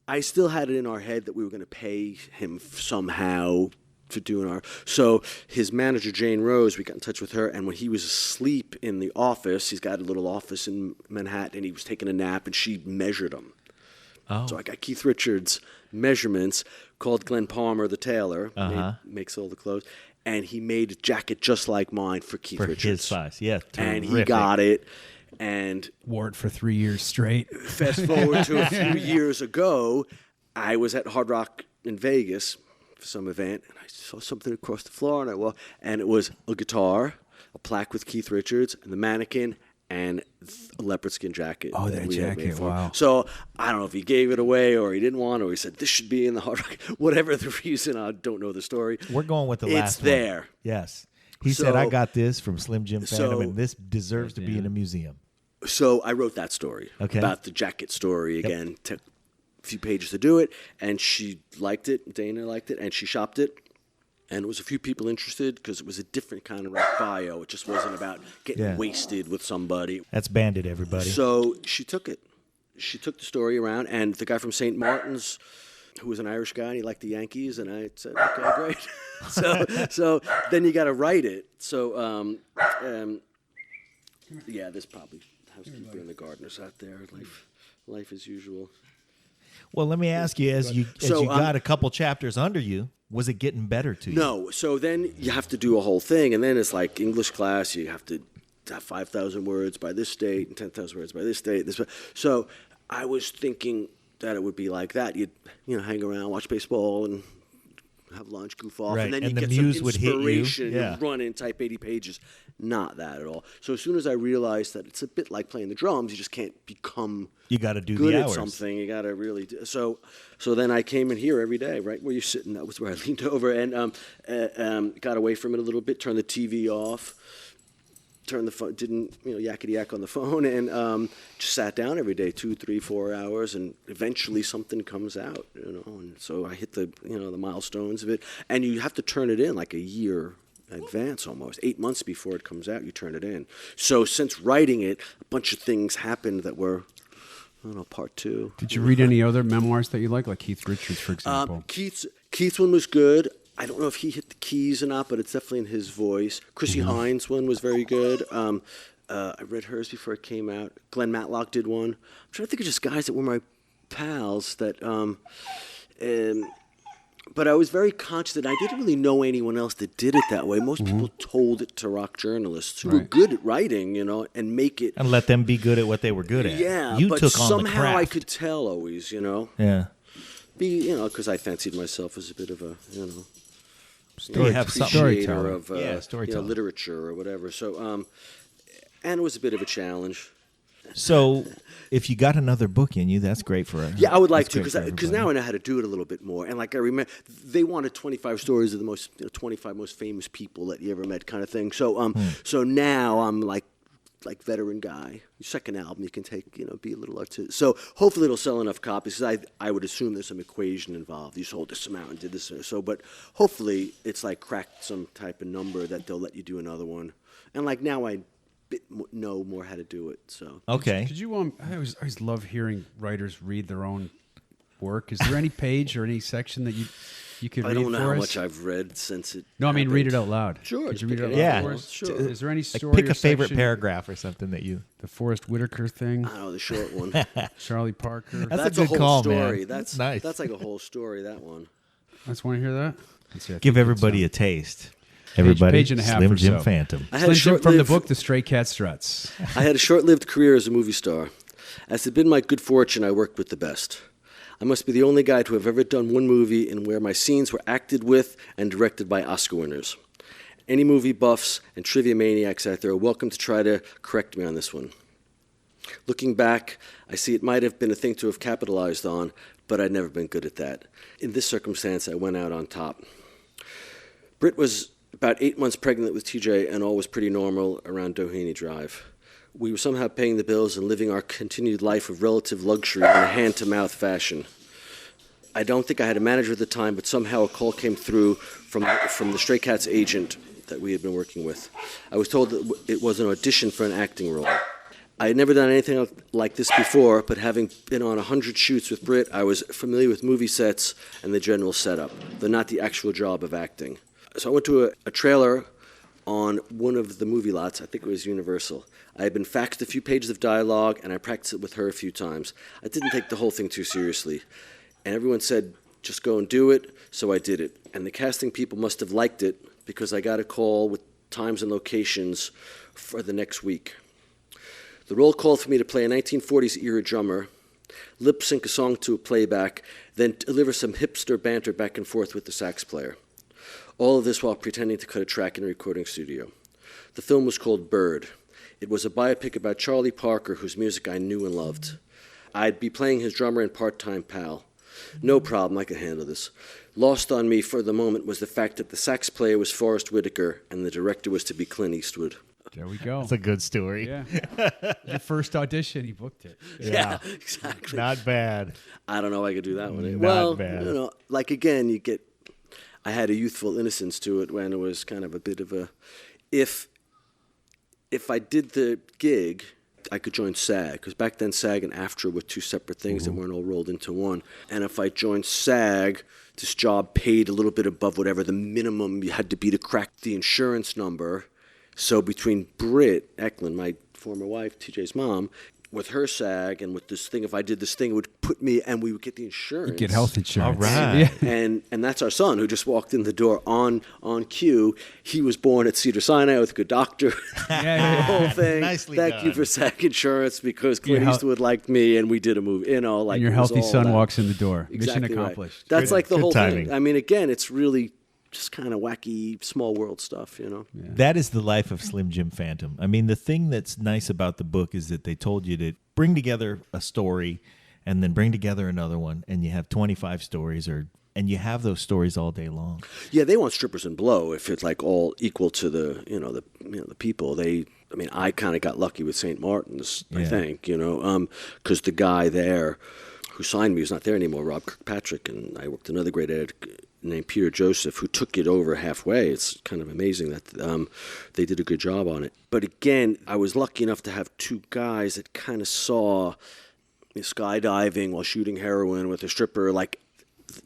I still had it in our head that we were going to pay him somehow for doing our... So his manager, Jane Rose, we got in touch with her, and when he was asleep in the office, he's got a little office in Manhattan, and he was taking a nap, and she measured him. Oh. So I got Keith Richards' measurements, called Glenn Palmer, the tailor, makes all the clothes, and he made a jacket just like mine for Keith Richards. For his size, yeah. And he got it, and... Wore it for 3 years straight. Fast forward to a few years ago, I was at Hard Rock in Vegas for some event, and I saw something across the floor, and it was a guitar, a plaque with Keith Richards, and the mannequin, and a leopard skin jacket. Oh, that we had made jacket, for him. wow. So I don't know if he gave it away or he didn't want it, or he said, this should be in the Hard Rock. Whatever the reason, I don't know the story. We're going with the last one. It's there. Yes. He said, I got this from Slim Jim Phantom, and this deserves to be in a museum. So I wrote that story about the jacket story again. Took a few pages to do it, and she liked it. Dana liked it, and she shopped it. And there was a few people interested because it was a different kind of rock bio. It just wasn't about getting wasted with somebody. That's Bandit, everybody. So she took it. She took the story around, and the guy from St. Martin's, who was an Irish guy, and he liked the Yankees, and I said, okay, great. so then you got to write it. So, there's probably housekeeper and the gardeners out there. Life as usual. Well, let me ask you, as you got a couple chapters under you, was it getting better to you? No. So then you have to do a whole thing, and then it's like English class. You have to have 5,000 words by this date and 10,000 words by this date. So I was thinking that it would be like that. You'd hang around, watch baseball, and have lunch, goof off, Right. and then And you the get some muse would hit you. inspiration. Yeah. You run in, type 80 pages. Not that at all. So as soon as I realized that it's a bit like playing the drums, you just can't become You got to do good the at hours. something. You got to really do. So then I came in here every day, right where you're sitting. That was where I leaned over and got away from it a little bit, turned the TV off, turned the phone, didn't yakety yak on the phone, and just sat down every day, 2, 3, 4 hours, and eventually something comes out, And so I hit the the milestones of it, and you have to turn it in like a year advance almost 8 months before it comes out. You turn it in. So since writing it, a bunch of things happened that were part 2. Did you read any other memoirs that you like Keith Richards, for example? Keith's one was good. I don't know if he hit the keys or not, but it's definitely in his voice. Chrissy Hines' one was very good. I read hers before it came out. Glenn Matlock did one. I'm trying to think of just guys that were my pals that. But I was very conscious that I didn't really know anyone else that did it that way. Most people told it to rock journalists who were good at writing, and make it. And let them be good at what they were good at. Yeah, you but took on the somehow craft. I could tell always, Yeah. because I fancied myself as a bit of a, You have something. appreciator of storyteller. literature or whatever. So, and it was a bit of a challenge. So, if you got another book in you, that's great for us. Yeah, I would like to because now I know how to do it a little bit more. And like I remember, they wanted 25 stories of the most 25 most famous people that you ever met, kind of thing. So so now I'm like veteran guy. Your second album, you can take be a little artistic. So hopefully it'll sell enough copies. Because I would assume there's some equation involved. You sold this amount and did this. So, but hopefully it's like cracked some type of number that they'll let you do another one. And like now I know more how to do it. So Okay. Could you? I always love hearing writers read their own work. Is there any page or any section that you could I read don't know for how us? much I've read since it. No, I mean happened. read it out loud. Sure. Could you read it out loud Yeah. for us? Sure. Is there any Like story? pick or a favorite section? paragraph or something that you. The Forrest Whitaker thing. I know the short one. Charlie Parker. That's a a good whole call, story. man. That's Nice. That's like a whole story. That one. I just want to hear that. Let's see, I Give think everybody it's, a taste. Everybody, page and a half Slim or Jim so. Phantom. I Slim had a Jim from the short-lived book The Stray Cat Struts. I had a short-lived career as a movie star. As had been my good fortune, I worked with the best. I must be the only guy to have ever done one movie in where my scenes were acted with and directed by Oscar winners. Any movie buffs and trivia maniacs out there are welcome to try to correct me on this one. Looking back, I see it might have been a thing to have capitalized on, but I'd never been good at that. In this circumstance, I went out on top. Britt was about 8 months pregnant with TJ, and all was pretty normal around Doheny Drive. We were somehow paying the bills and living our continued life of relative luxury in a hand-to-mouth fashion. I don't think I had a manager at the time, but somehow a call came through from the Stray Cats agent that we had been working with. I was told that it was an audition for an acting role. I had never done anything like this before, but having been on 100 shoots with Britt, I was familiar with movie sets and the general setup, though not the actual job of acting. So I went to a trailer on one of the movie lots. I think it was Universal. I had been faxed a few pages of dialogue, and I practiced it with her a few times. I didn't take the whole thing too seriously. And everyone said, just go and do it, so I did it. And the casting people must have liked it, because I got a call with times and locations for the next week. The role called for me to play a 1940s era drummer, lip sync a song to a playback, then deliver some hipster banter back and forth with the sax player. All of this while pretending to cut a track in a recording studio. The film was called Bird. It was a biopic about Charlie Parker, whose music I knew and loved. I'd be playing his drummer and part-time pal. No problem, I could handle this. Lost on me for the moment was the fact that the sax player was Forrest Whitaker and the director was to be Clint Eastwood. There we go. That's a good story. Yeah. Your first audition, he booked it. Yeah, exactly. Not bad. I don't know if I could do that one. Not Well, bad. like again, I had a youthful innocence to it when it was kind of a bit of a, if I did the gig, I could join SAG, because back then SAG and AFTRA were two separate things that weren't all rolled into one. And if I joined SAG, this job paid a little bit above whatever the minimum you had to be to crack the insurance number. So between Britt Eklund, my former wife, TJ's mom, with her SAG and with this thing, if I did this thing, it would put me, and we would get the insurance. Get health insurance. All right. Yeah. And that's our son who just walked in the door on cue. He was born at Cedars-Sinai with a good doctor. The whole thing. Nicely Thank done. you for SAG insurance because Clint Your Eastwood liked me and we did a movie. You know, like And your it was healthy all son that. walks in the door. Exactly Mission right. accomplished. That's like the Good whole timing. thing. I mean, again, it's really just kind of wacky, small world stuff, you know? That is the life of Slim Jim Phantom. I mean, the thing that's nice about the book is that they told you to bring together a story and then bring together another one, and you have 25 stories, and you have those stories all day long. Yeah, they want strippers and blow if it's like all equal to the people. I kind of got lucky with St. Martin's, I Yeah. think, because the guy there who signed me is not there anymore, Rob Kirkpatrick, and I worked with another great editor named Peter Joseph who took it over halfway. It's kind of amazing that they did a good job on it. But again, I was lucky enough to have two guys that kind of saw skydiving while shooting heroin with a stripper. Like,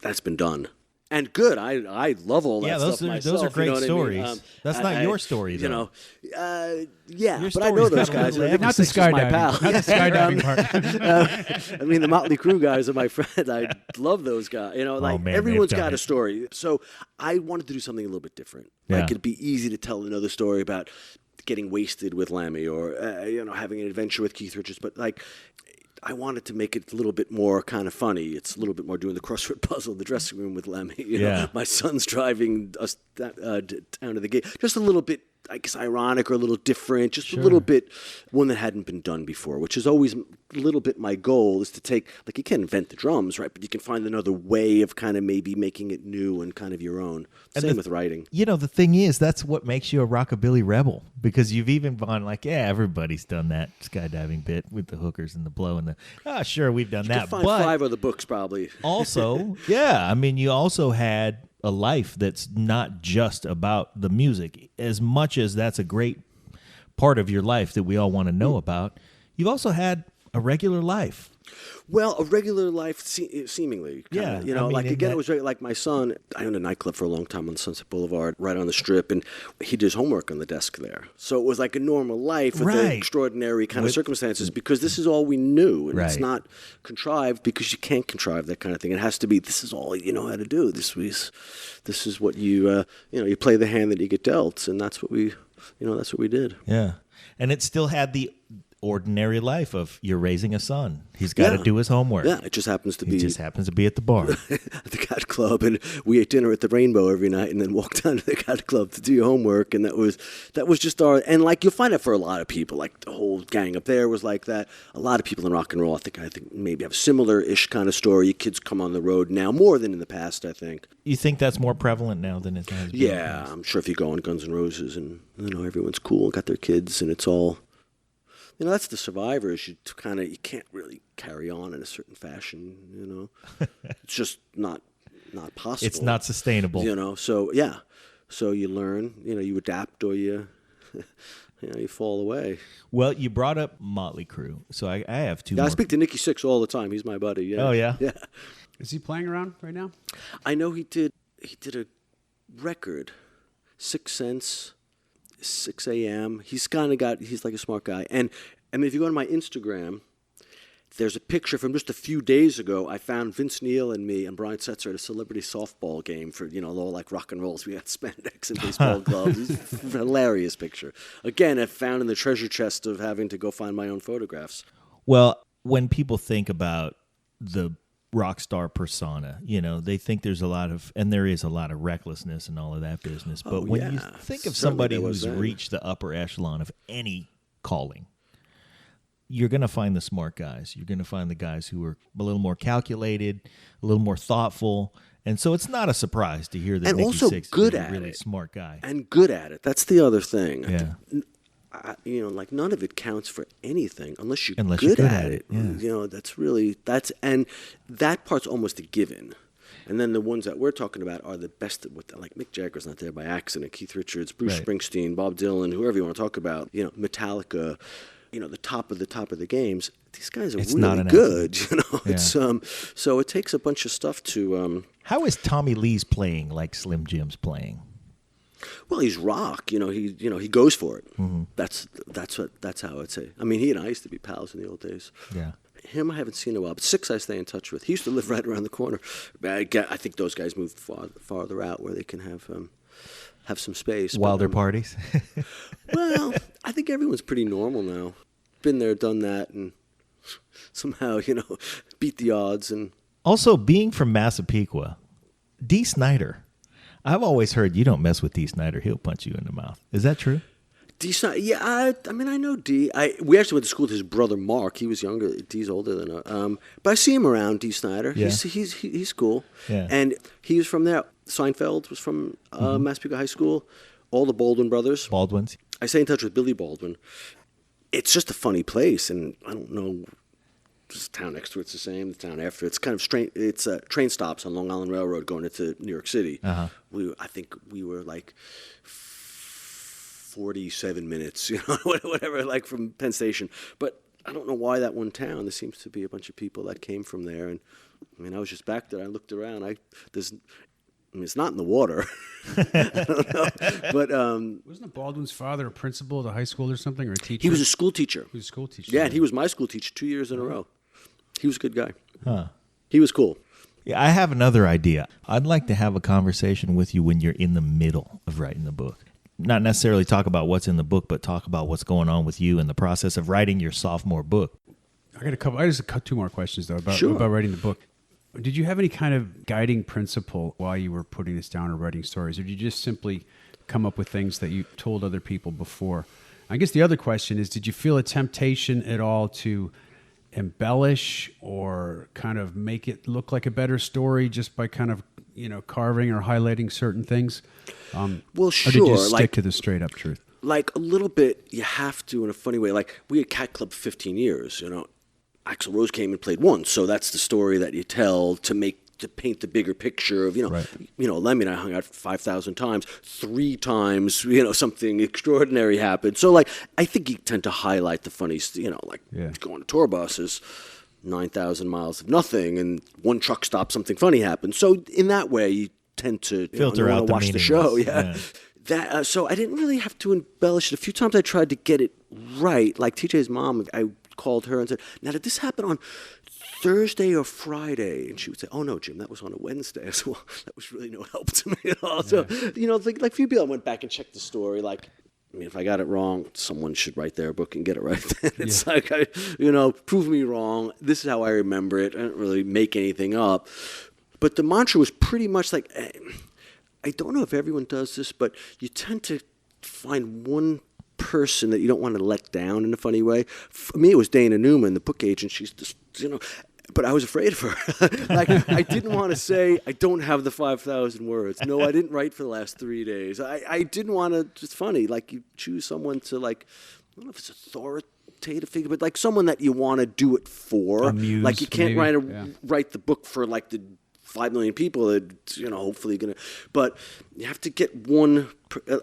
that's been done. And good. I love all that Yeah, stuff those myself. are great you know what stories. I mean? That's not your story, though. Yeah, Your but I know story's those got a guys. little They're Not the just my pal. skydiving. Not the skydiving part. I mean, the Motley Crue guys are my friend. I love those guys. man, they've everyone's done got it. a story. So I wanted to do something a little bit different. Yeah. Like, it'd be easy to tell another story about getting wasted with Lemmy or, having an adventure with Keith Richards. But, like, I wanted to make it a little bit more kind of funny. It's a little bit more doing the crossword puzzle in the dressing room with Lemmy. You know, my son's driving us down to the gate. Just a little bit, I guess, ironic or a little different. Just a little bit one that hadn't been done before, which is always a little bit my goal is to take, like, you can't invent the drums, right? But you can find another way of kind of maybe making it new and kind of your own. Same with writing. You know, the thing is, that's what makes you a Rockabilly Rebel, because you've even gone like, yeah, everybody's done that skydiving bit with the hookers and the blow and the, sure, we've done You that. can find But 5 other books probably. also, I mean, you also had a life that's not just about the music. As much as that's a great part of your life that we all want to know about, you've also had a regular life. Well, a regular life, seemingly. Kinda, Yeah, I mean, like, in again, that- it was very, like my son, I owned a nightclub for a long time on Sunset Boulevard, right on the Strip, and he did his homework on the desk there. So it was like a normal life with the Right. extraordinary kind of circumstances, because this is all we knew, and it's Right. not contrived, because you can't contrive that kind of thing. It has to be, this is all you know how to do. This is what you play the hand that you get dealt, and that's what we did. Yeah. And it still had the ordinary life of you're raising a son. He's got to do his homework. Yeah, it just happens to He be just happens to be at the bar. at the Cat Club, and we ate dinner at the Rainbow every night, and then walked down to the Cat Club to do your homework, and that was just our. And like, you'll find it for a lot of people, like the whole gang up there was like that. A lot of people in rock and roll, I think maybe have a similar-ish kind of story. Kids come on the road now more than in the past, I think. You think that's more prevalent now than it has been? Yeah, I'm sure if you go on Guns N' Roses and everyone's cool and got their kids, and it's all. That's the survivors. You can't really carry on in a certain fashion. It's just not possible. It's not sustainable. So yeah, so you learn. You adapt, or you fall away. Well, you brought up Motley Crue, so I have two. Yeah, I more. speak to Nicky Sixx all the time. He's my buddy. Yeah. Oh yeah. Yeah. Is he playing around right now? I know he did a record, 6 Cents. 6 a.m. He's like a smart guy. And I mean, if you go to my Instagram, there's a picture from just a few days ago. I found Vince Neil and me and Brian Setzer at a celebrity softball game for, all like rock and rolls. We had spandex and baseball gloves. It's a hilarious picture. Again, I found in the treasure chest of having to go find my own photographs. Well, when people think about the rock star persona, they think there is a lot of recklessness and all of that business. But when you think of Certainly somebody there was who's that. reached the upper echelon of any calling, you're going to find the smart guys. You're going to find the guys who are a little more calculated, a little more thoughtful. And so it's not a surprise to hear that And Nicky also Sixx good is a at really it. smart guy. And good at it. That's the other thing. Yeah. Like, none of it counts for anything unless you're Unless good you're good at at it. it, yeah. And that part's almost a given. And then the ones that we're talking about are the best. Like Mick Jagger's not there by accident. Keith Richards, Bruce Right. Springsteen, Bob Dylan, whoever you want to talk about. Metallica. The top of the games. These guys are It's not really an good. Yeah. It's so it takes a bunch of stuff to. How is Tommy Lee's playing like Slim Jim's playing? Well, he's rock. He goes for it. Mm-hmm. That's how I'd say. I mean, he and I used to be pals in the old days. Yeah. Him I haven't seen in a while, but Six I stay in touch with. He used to live right around the corner. I think those guys moved farther out where they can have some space. Wilder parties. Well, I think everyone's pretty normal now. Been there, done that, and somehow beat the odds. And also, being from Massapequa, D. Snyder. I've always heard you don't mess with D. Snyder. He'll punch you in the mouth. Is that true? D. Snyder, yeah. I mean, I know D. We actually went to school with his brother Mark. He was younger. D's older than us. But I see him around, D. Snyder. Yeah. He's cool. Yeah. And he was from there. Seinfeld was from Massapequa High School. All the Baldwin brothers. Baldwins. I stay in touch with Billy Baldwin. It's just a funny place, and I don't know. The town next to it's the same. The town after it's kind of strange. It's train stops on Long Island Railroad going into New York City. Uh-huh. I think we were like 47 minutes, whatever, like from Penn Station. But I don't know why that one town. There seems to be a bunch of people that came from there, and I mean, I was just back there. I looked around. It's not in the water. I don't know, but wasn't Baldwin's father a principal at a high school or something, or a teacher? He was a school teacher. He was a school teacher. Yeah, and he was my school teacher 2 years in a row. He was a good guy. Huh. He was cool. Yeah, I have another idea. I'd like to have a conversation with you when you're in the middle of writing the book. Not necessarily talk about what's in the book, but talk about what's going on with you in the process of writing your sophomore book. I just got two more questions though about writing the book. Did you have any kind of guiding principle while you were putting this down or writing stories, or did you just simply come up with things that you told other people before? I guess the other question is, did you feel a temptation at all to embellish or kind of make it look like a better story just by kind of carving or highlighting certain things? Well, sure. Or did you stick to the straight up truth? Like a little bit, you have to in a funny way. Like we had Cat Club 15 years. Axl Rose came and played once, so that's the story that you tell to paint the bigger picture of Right. Lemmy and I hung out 5,000 times. 3 times, something extraordinary happened. So like I think you tend to highlight the funny, going on a tour bus is 9,000 miles of nothing, and one truck stop, something funny happens. So in that way, you tend to filter out the watch the show. Yeah. That so I didn't really have to embellish it. A few times I tried to get it right. Like TJ's mom, I called her and said, "Now did this happen on Thursday or Friday?" And she would say, "Oh no, Jim, that was on a Wednesday." I said, "Well, that was really no help to me at all." So like a few people, I went back and checked the story. Like, I mean, if I got it wrong, someone should write their book and get it right. It's like, prove me wrong. This is how I remember it. I didn't really make anything up. But the mantra was pretty much like, I don't know if everyone does this, but you tend to find one person that you don't want to let down in a funny way. For me, it was Dana Newman, the book agent. She's just, but I was afraid of her. Like, I didn't want to say, I don't have the 5,000 words. No, I didn't write for the last 3 days. I didn't want to, it's funny, like you choose someone to like, I don't know if it's authoritative figure, but like someone that you want to do it for. Amuse, like you can't maybe. write the book for like the 5 million people that, hopefully going to, but you have to get one,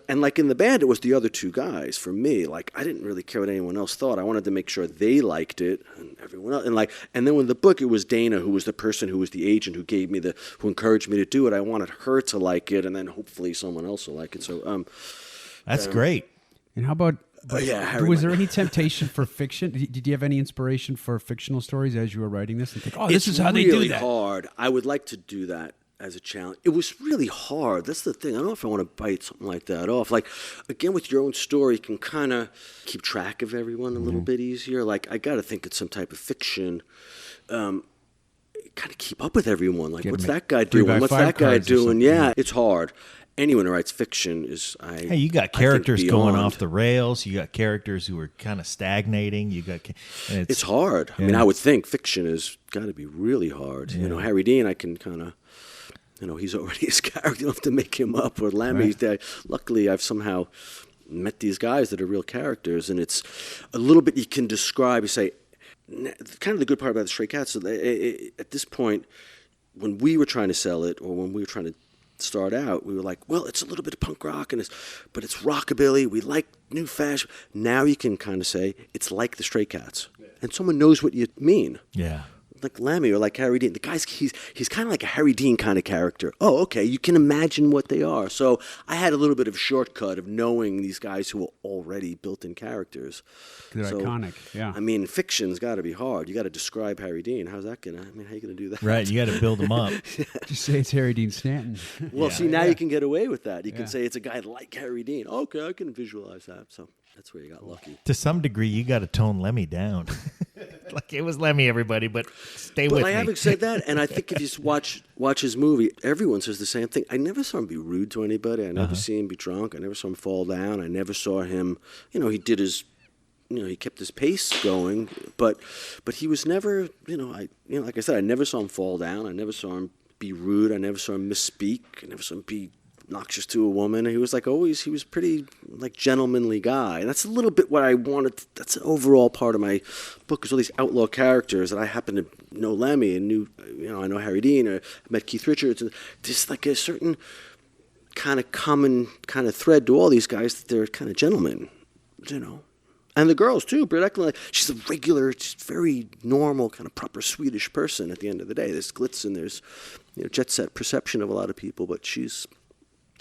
and like in the band, it was the other 2 guys for me. Like, I didn't really care what anyone else thought. I wanted to make sure they liked it and everyone else. And then with the book, it was Dana, who was the person who was the agent who who encouraged me to do it. I wanted her to like it, and then hopefully someone else will like it. So, That's great. And how about, Harry was there any temptation for fiction? Did you have any inspiration for fictional stories as you were writing this? And think, this is how they do that. It's really hard. I would like to do that as a challenge. It was really hard. That's the thing. I don't know if I want to bite something like that off. Like, again, with your own story, you can kind of keep track of everyone a little bit easier. Like, I got to think it's some type of fiction. Kind of keep up with everyone. Like, what's that guy doing? What's that guy doing? Yeah, it's hard. Anyone who writes fiction is, hey, you got characters going off the rails. You got characters who are kind of stagnating. It's hard. I mean, I would think fiction has got to be really hard. Yeah. Harry Dean, I can kind of, he's already his character. You don't have to make him up. Or Lammy, luckily I've somehow met these guys that are real characters, and it's a little bit you can describe. You say, kind of the good part about the Stray Cats. So at this point, when we were trying to sell it, or when we were trying to start out, we were like, well, it's a little bit of punk rock, but it's rockabilly. We like new fashion. Now you can kind of say it's like the Stray Cats, and someone knows what you mean. Yeah. like Lemmy or like Harry Dean. The guy's he's kind of like a Harry Dean kind of character. Oh, okay, you can imagine what they are. So I had a little bit of a shortcut of knowing these guys who were already built-in characters. They're iconic. Yeah. I mean, fiction's got to be hard. You got to describe Harry Dean. How's that gonna? I mean, how you gonna do that? Right, you got to build them up. Just say it's Harry Dean Stanton. Well, see, now you can get away with that. You can say it's a guy like Harry Dean. Okay, I can visualize that. So that's where you got lucky. To some degree, you got to tone Lemmy down. Like it was Lemmy, everybody, but stay with me. But I haven't said that, and I think if you just watch his movie, everyone says the same thing. I never saw him be rude to anybody. I never see him be drunk. I never saw him fall down. I never saw him. He did his. He kept his pace going, but he was never. Like I said, I never saw him fall down. I never saw him be rude. I never saw him misspeak. I never saw him be obnoxious to a woman. He was like always. He was pretty like gentlemanly guy. And that's a little bit what I wanted. That's an overall part of my book is all these outlaw characters that I happen to know Lemmy and knew. I know Harry Dean or I met Keith Richards. And there's like a certain kind of common kind of thread to all these guys that they're kind of gentlemen. And the girls too. Britt Eklund, she's a regular, just very normal, kind of proper Swedish person. At the end of the day, there's glitz and there's jet set perception of a lot of people, but she's.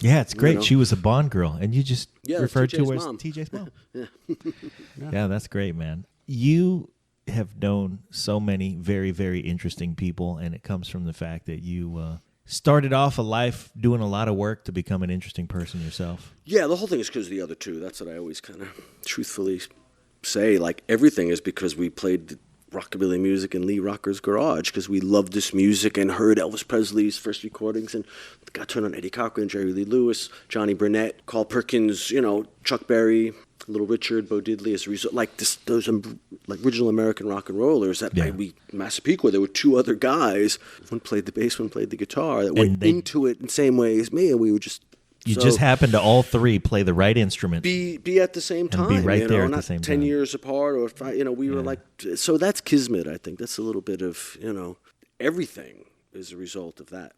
Yeah, it's great. She was a Bond girl, and you just referred to her as mom. TJ's mom. Yeah. Yeah, that's great, man. You have known so many very, very interesting people, and it comes from the fact that you started off a life doing a lot of work to become an interesting person yourself. Yeah, the whole thing is because of the other two. That's what I always kind of truthfully say. Like, everything is because we played rockabilly music in Lee Rocker's garage because we loved this music and heard Elvis Presley's first recordings and got turned on Eddie Cochran, Jerry Lee Lewis, Johnny Burnett, Carl Perkins, Chuck Berry, Little Richard, Bo Diddley. As a result, those original American rock and rollers that Massapequa, there were two other guys. One played the bass, one played the guitar that went into it in the same way as me, and we were just. You just happened to all three play the right instrument. Be at the same time. And be right there at not the same 10 time. years apart or 5, we were like, so that's kismet, I think. That's a little bit of, everything is a result of that.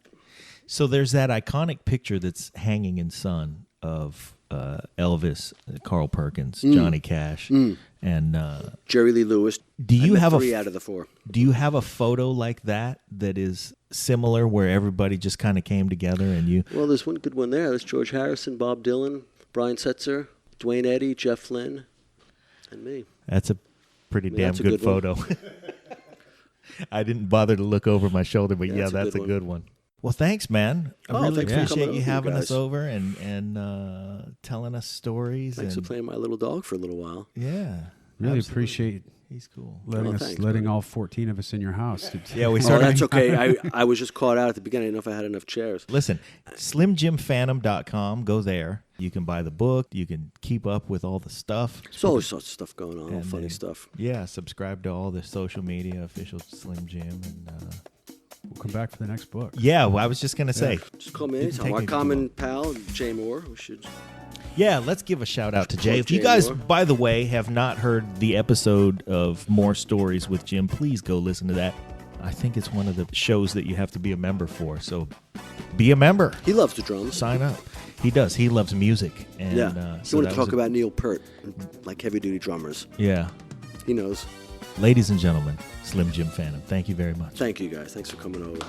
So there's that iconic picture that's hanging in Sun of Elvis, Carl Perkins, Johnny Cash, and Jerry Lee Lewis. Do you have 3 out of the 4. Do you have a photo like that is similar where everybody just kind of came together and you? Well, there's one good one there. There's George Harrison, Bob Dylan, Brian Setzer, Dwayne Eddy, Jeff Flynn, and me. That's a pretty damn that's a good good one. photo. I didn't bother to look over my shoulder, but that's a good one. Well, thanks, man. I really thanks for appreciate coming you over, having guys. us over and telling us stories. Thanks for playing my little dog for a little while. Yeah, Really absolutely. appreciate He's cool. letting all 14 of us in your house. Yeah, we Oh, started. that's okay. I was just caught out at the beginning. I didn't know if I had enough chairs. Listen, SlimJimPhantom.com. Go there. You can buy the book. You can keep up with all the stuff. There's always sorts of stuff going on, all And funny then- stuff. Yeah, subscribe to all the social media, official Slim Jim. And We'll come back for the next book. yeah, well, I was just going to say. Just call me Didn't anytime. take Our me too common long. pal, Jay if we should. Yeah, let's give a shout out to Jay. Plug If you Jay guys, Moore. by the way, have not heard the episode of More Stories with Jim, please go listen to that. I think it's one of the shows that you have to be a member for. So be a member. He loves the drums. Sign up. He does. He loves music. And, Yeah. He so wanted that to was talk about Neil Peart, like heavy-duty drummers. Yeah. He knows. Ladies and gentlemen, Slim Jim Phantom, thank you very much. Thank you, guys. Thanks for coming over.